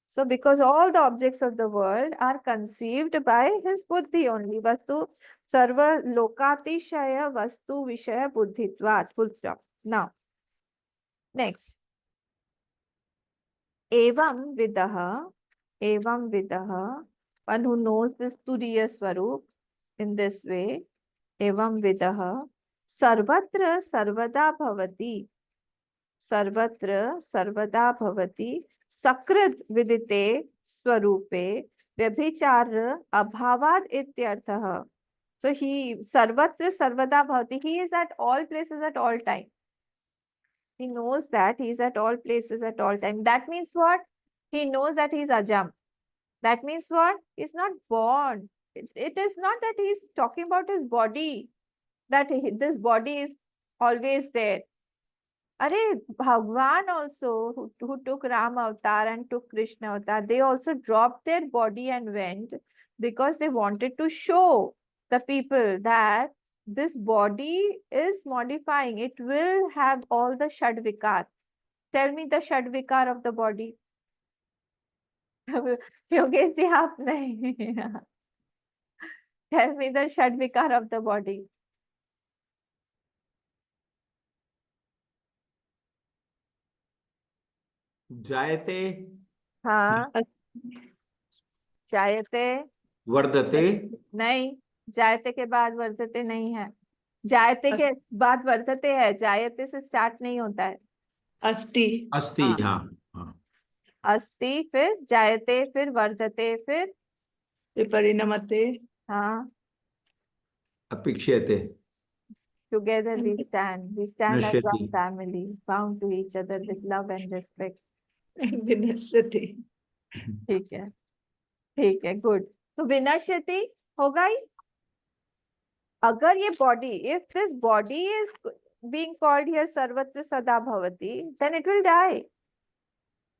So because all the objects of the world are conceived by his buddhi only. Vastu sarva lokatishaya vastu vishaya buddhitvat. Full stop. Now, next. Evam vidaha. One who knows this turiya swarup in this way. Evam vidaha. Sarvatra sarvada bhavati. Sarvatra sarvada bhavati. Sakrit vidite swarupe vyabhichar abhavad ityartha. So he sarvatra sarvada bhavati. He is at all places at all time. He knows that he is at all places at all time. That means what? He knows that he is ajam. That means what? He is not born. It is not that he is talking about his body, that this body is always there. Arey, Bhagwan also, who took Ram avatar and took Krishna avatar, they also dropped their body and went because they wanted to show the people that this body is modifying. It will have all the Shadvikar. Tell me the Shadvikar of the body. Yogesh ji, aap nahi. Tell me the Shadvikar of the body. जायते, हाँ, जायते वर्धते, नहीं, जायते के बाद वर्धते नहीं है। जायते के बाद वर्धते है, जायते से स्टार्ट नहीं होता है। अस्ति अस्ति। हाँ। हाँ हाँ। अस्ति, फिर जायते, फिर वर्धते, फिर विपरिणमते हाँ, अपेक्ष्यते, together we stand as one नश्यति, family, bound to each other with love and respect. विनश्यति। ठीक है, ठीक है, गुड। तो विनश्यति होगा ही। अगर ये body, if this body is being called here sarvatra sada bhavati, then it will die.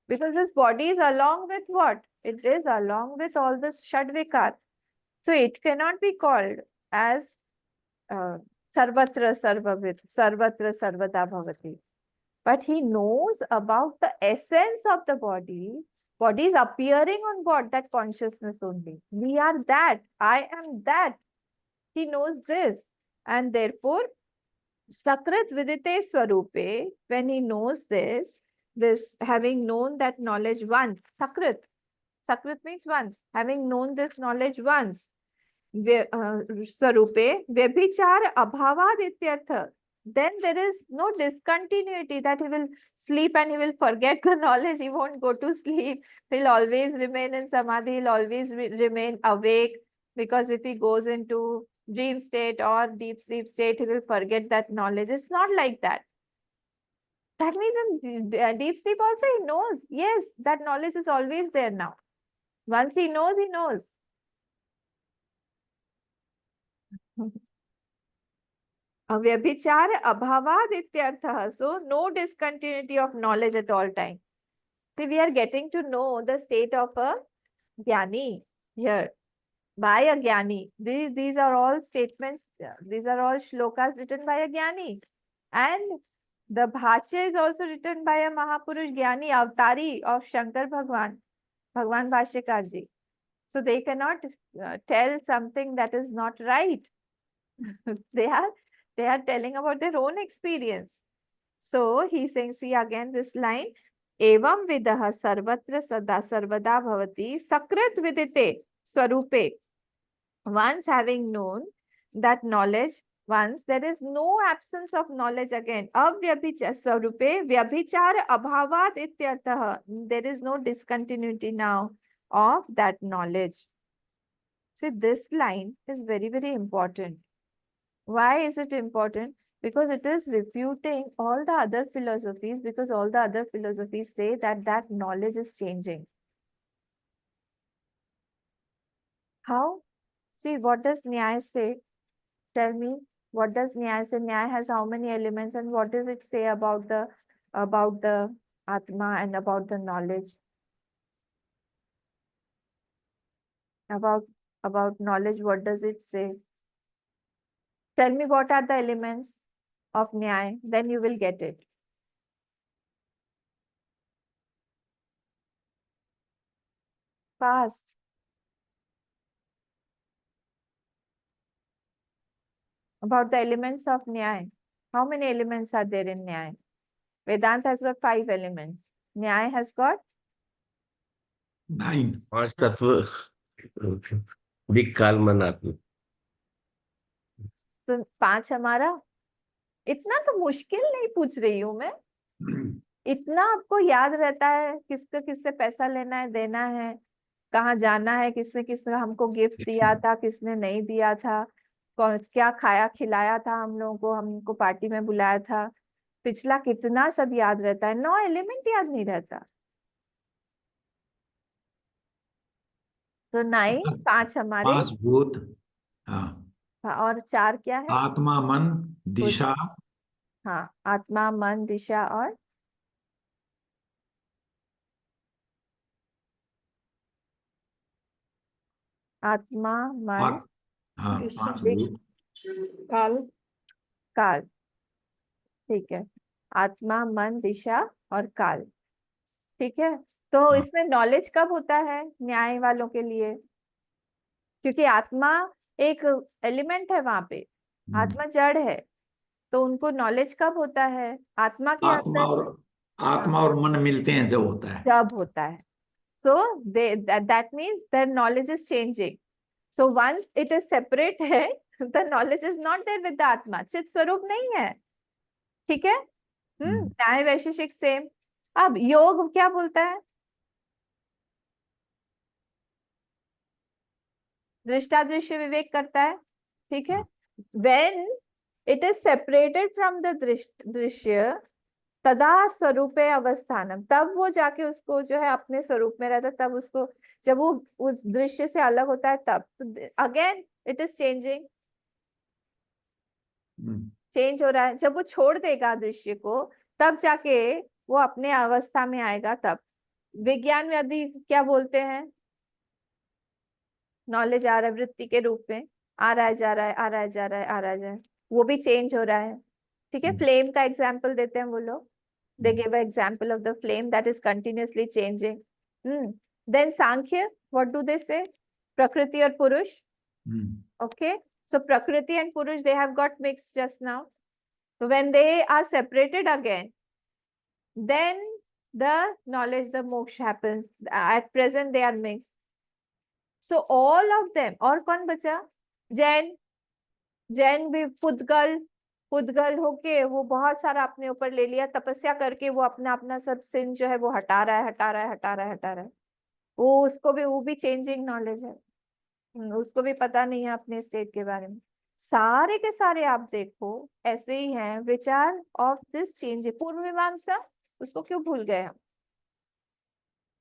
Because this body is along with what? It is along with all this Shadvikar. So it cannot be called as sarvatra sarvada bhavati. But he knows about the essence of the body. Body is appearing on what? That consciousness only. We are that. I am that. He knows this. And therefore, Sakrit vidite swarupe, when he knows this having known that knowledge once, Sakrit means once, having known this knowledge once, swarupe, vyabhichar abhavad ityartha, then there is no discontinuity that he will sleep and he will forget the knowledge, he won't go to sleep, he'll always remain in samadhi, he'll always remain awake, because if he goes into dream state or deep sleep state, he will forget that knowledge. It's not like that. That means in deep sleep also he knows, yes, that knowledge is always there now. Once he knows, he knows. Vyabhichar abhavad ityartha. So no discontinuity of knowledge at all time. See, we are getting to know the state of a jnani here. By a jnani. These are all statements, these are all shlokas written by a jnani. And the bhashya is also written by a Mahapurush Jnani, Avatari of Shankar Bhagwan, Bhagwan Bhashyakar ji. So they cannot tell something that is not right. They are telling about their own experience. So he's saying, see again this line, Evam vidaha sarvatra sada sarvada bhavati sakrit vidite swarupe. once having known that knowledge, once there is no absence of knowledge again. Avyabhichar swarupe vyabhichar abhavat ityartah. There is no discontinuity now of that knowledge. See, this line is very, very important. Why is it important? Because it is refuting all the other philosophies, because all the other philosophies say that that knowledge is changing. How? See, what does Nyaya say? Tell me, what does Nyaya say? Nyaya has how many elements, and what does it say about the Atma and about the knowledge? About knowledge, what does it say? Tell me what are the elements of Nyaya, then you will get it. Fast. About the elements of Nyaya. How many elements are there in Nyaya? Vedanta has got 5 elements. Nyaya has got 9. 5 तत्व, दिक् काल मन आत्मा। तो 5 हमारा। इतना तो मुश्किल नहीं पूछ रही हूं मैं। इतना आपको याद रहता है किससे किससे पैसा लेना है, देना है, कहाँ जाना है, किसने किसने हमको गिफ्ट दिया था, किसने नहीं दिया था, कौन क्या खाया खिलाया था हम लोगों को, हमको पार्टी में बुलाया था, पिछला कितना सब याद रहता है। 9 एलिमेंट याद नहीं रहता। तो 9 5 हमारे 5 भूत, हाँ, और 4 क्या है? आत्मा, मन, दिशा, हाँ, आत्मा, मन, दिशा और आत्मा, मन, हाँ, दिशा, 5 भूत, काल, काल। ठीक है, आत्मा, मन, दिशा और काल। ठीक है, तो हाँ। इसमें नॉलेज कब होता है न्याय वालों के लिए? क्योंकि आत्मा एक एलिमेंट है वहां पे, आत्मा जड़ है, तो उनको नॉलेज कब होता है? आत्मा के आत्मा अंदर। और आत्मा और मन मिलते हैं जब होता है। जब होता है, so that means their knowledge is changing. So once it is separate है, the knowledge is not there with the आत्मा, चित स्वरूप नहीं है। ठीक है, न्याय वैशेषिक सेम। अब योग क्या बोलता है? दृष्टादृश्य विवेक करता है। ठीक है, when it is separated from the दृश्य तदा स्वरूपे अवस्थानम, तब वो जाके उसको जो है अपने स्वरूप में रहता है, तब उसको जब वो उस दृश्य से अलग होता है तब तो again it is changing, change हो रहा है। जब वो छोड़ देगा दृश्य को तब जाके वो अपने अवस्था में आएगा। तब विज्ञान में यदि क्या बोलते हैं, नॉलेज आ रहा है वृत्ति के रूप में, आ रहा है जा रहा है, आ रहा है जा रहा है, आ रहा है जा रहा है, वो भी चेंज हो रहा है। ठीक है, फ्लेम का एग्जाम्पल देते हैं वो लोग। They give an example of the flame that is continuously changing. Then Sankhya, what do they say? Prakriti or Purush. Okay, so Prakriti and Purush, they have got mixed just now. So when they are separated again, then the knowledge, the moksha happens. At present, they are mixed. So all of them, और कौन बचा? जैन, जैन भी पुद्गल होके वो बहुत सारा अपने ऊपर ले लिया, तपस्या करके वो अपना अपना सब सिन जो है वो हटा रहा है। वो उसको भी, वो भी चेंजिंग नॉलेज है, उसको भी पता नहीं है अपने स्टेट के बारे में। सारे के सारे आप देखो ऐसे ही हैं, विचार ऑफ दिस चेंज। पूर्व मीमांसा, उसको क्यों भूल गए हम?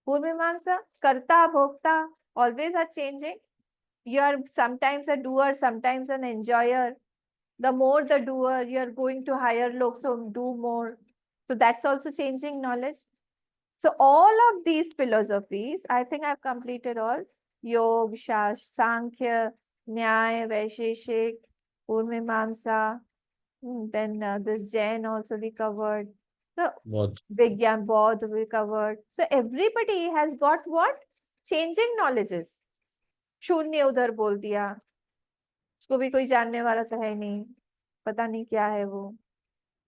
पूर्व मीमांसा, कर्ता भोक्ता always are changing. You are sometimes a doer, sometimes an enjoyer. The more the doer, you are going to higher look, so do more. So that's also changing knowledge. So all of these philosophies, I think I've completed all. Yoga, Sankhya, Nyaya, Vaisheshik, Purvamamsa. Then this Jain also we covered. So Vigyan, Bodh we covered. So everybody has got what? Changing knowledges. शून्य उधर बोल दिया, उसको भी कोई जानने वाला तो है नहीं, पता नहीं क्या है वो।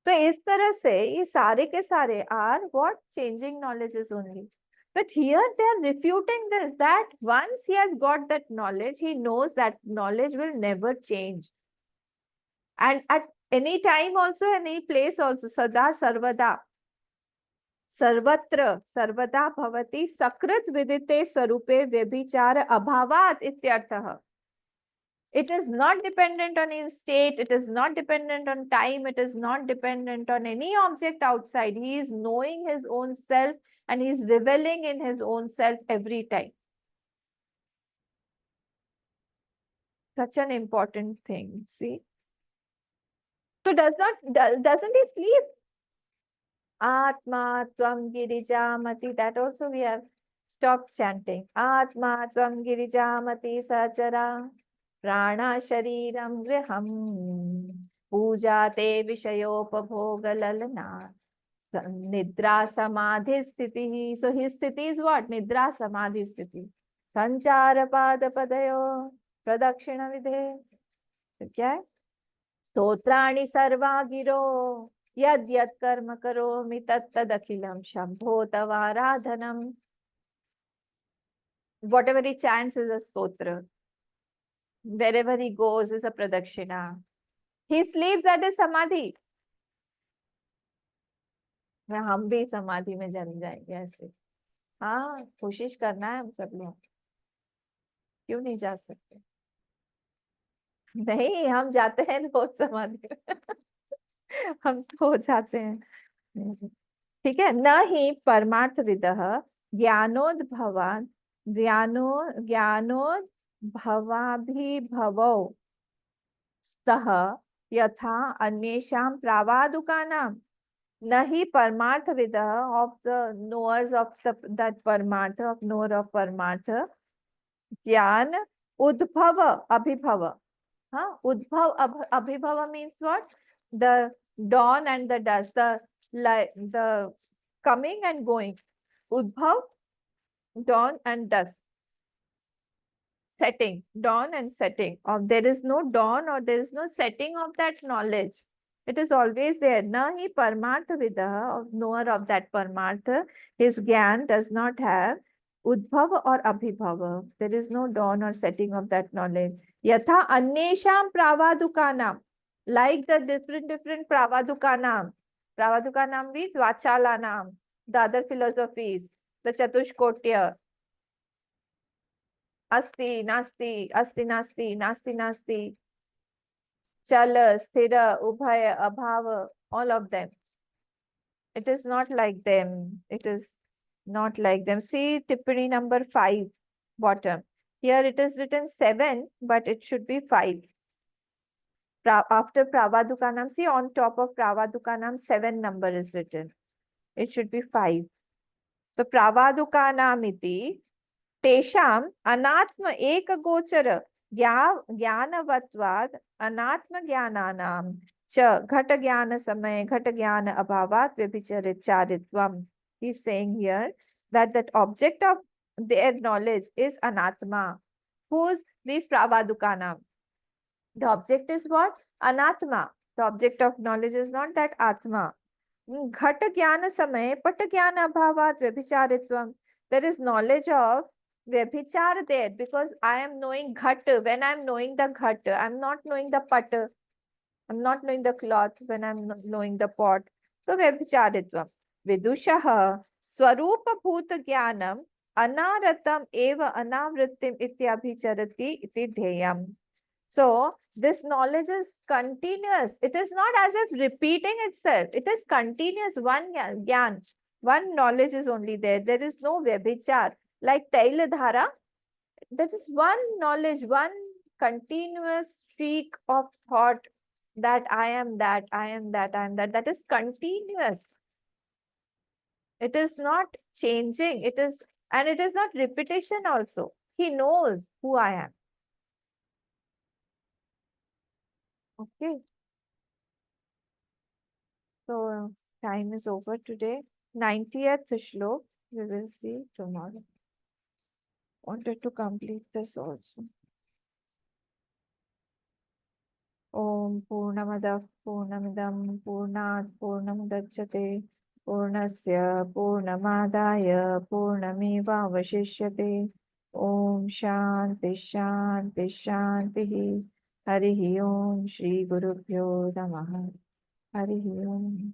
तो इस तरह से ये सारे के सारे are what? Changing knowledges only. But here they are refuting this, that once he has got that knowledge, he knows that knowledge will never change. And at any time also, any place also, sada sarvada. सर्वत्र सर्वदा भवति सकृत विदिते स्वरूपे व्यभिचार अभावात इत्यर्थः. It is not dependent on his state, it is not dependent on time, it is not dependent on any object outside. He is knowing his own self and he is reveling in his own self every time. Such an important thing, see. So doesn't he sleep? Atma Tvam Girijamati, that also we have stopped chanting. Atma Tvam Girijamati Sachara Prana Shariram Griham Puja Te Vishayopabhoga Lalana Nidra Samadhi Sthiti. So his sthiti is what? Nidra Samadhi Sthiti. Sanchara Pada Padayo Pradakshina Vidhe. तो क्या है? स्तोत्राणि सर्वा गिरो यद यद कर्म करोमि तत्तद अखिलम Shambho तवाराधनम. Whatever he chants is a stotra. Wherever he goes is a pradakshina. He sleeps at his samadhi. हम भी समाधि में जम जाएंगे ऐसे. हाँ, कोशिश करना है हम सब लोग. क्यों नहीं जा सकते? नहीं, हम जाते हैं रोज समाधि में. हम सो जाते हैं. ठीक है. न ही परमार्थविदः ज्ञानोद्भवान् ज्ञानोद्भवाभिभवौ स्तः यथा अन्येषां प्रावादुकानां. न ही परमार्थविदः of the knowers of that parmartha, of knower of parmartha, ज्ञान उद्भव अभिभव. Huh? Udbhav, Abhibhava means what? The dawn and the dusk, the coming and going. Udbhav, dawn and dusk. Setting, dawn and setting. There is no dawn or there is no setting of that knowledge. It is always there. Nahi parmartha vidaha, of knower of that parmartha, his gyan does not have udbhava or abhibhava. There is no dawn or setting of that knowledge. Yatha annesham pravadukanam, like the different pravadukanam. Pravadukanam means vachalanam, the other philosophies, the Chatushkotya. Asti, nasti, asti, nasti, nasti, nasti. Chala, sthira, ubhaya, abhava, all of them. It is not like them. It is not like them. See Tippani number 5, bottom. Here it is written 7, but it should be 5. After Pravadukanam, see on top of Pravadukanam, 7 number is written. It should be 5. So Pravadukanam iti tesham anatma ekagochara ज्ञानवत्वाद अनात्म ज्ञानानाम च घट ज्ञान समय घट ज्ञान अभावात व्यभिचारित्वम. He is saying here that object of their knowledge is anatma. Who's these pravadukanam? The object is what? Anatma. The object of knowledge is not that atma. Ghat jnana samay pat jnana abhavat vyabhicharitvam. There is knowledge of vyabhichar there because I am knowing ghat. When I am knowing the ghat, I am not knowing the pat. I am not knowing the cloth when I am knowing the pot. So vyabhicharitvam. Vidushaha swarupa bhuta jnanam anaratam eva anavrittim ityabhicharati iti dheyam. So this knowledge is continuous. It is not as if repeating itself. It is continuous. One gyan, one knowledge is only there. There is no vyabhichar. Like Tailadhara, that is one knowledge, one continuous streak of thought that I am that, I am that, I am that. That is continuous. It is not changing. It is, and it is not repetition also. He knows who I am. Okay. So time is over today. 90th shlok. We will see tomorrow. Wanted to complete this also. Om Purnamadav Purnamidam Purnat Purnamudachyate पूर्णस्य पूर्णमादाय पूर्णमेवावशिष्यते। ओम शांति शांति शांति। हरि ओम। श्री गुरुभ्यो नमः। हरि ओम।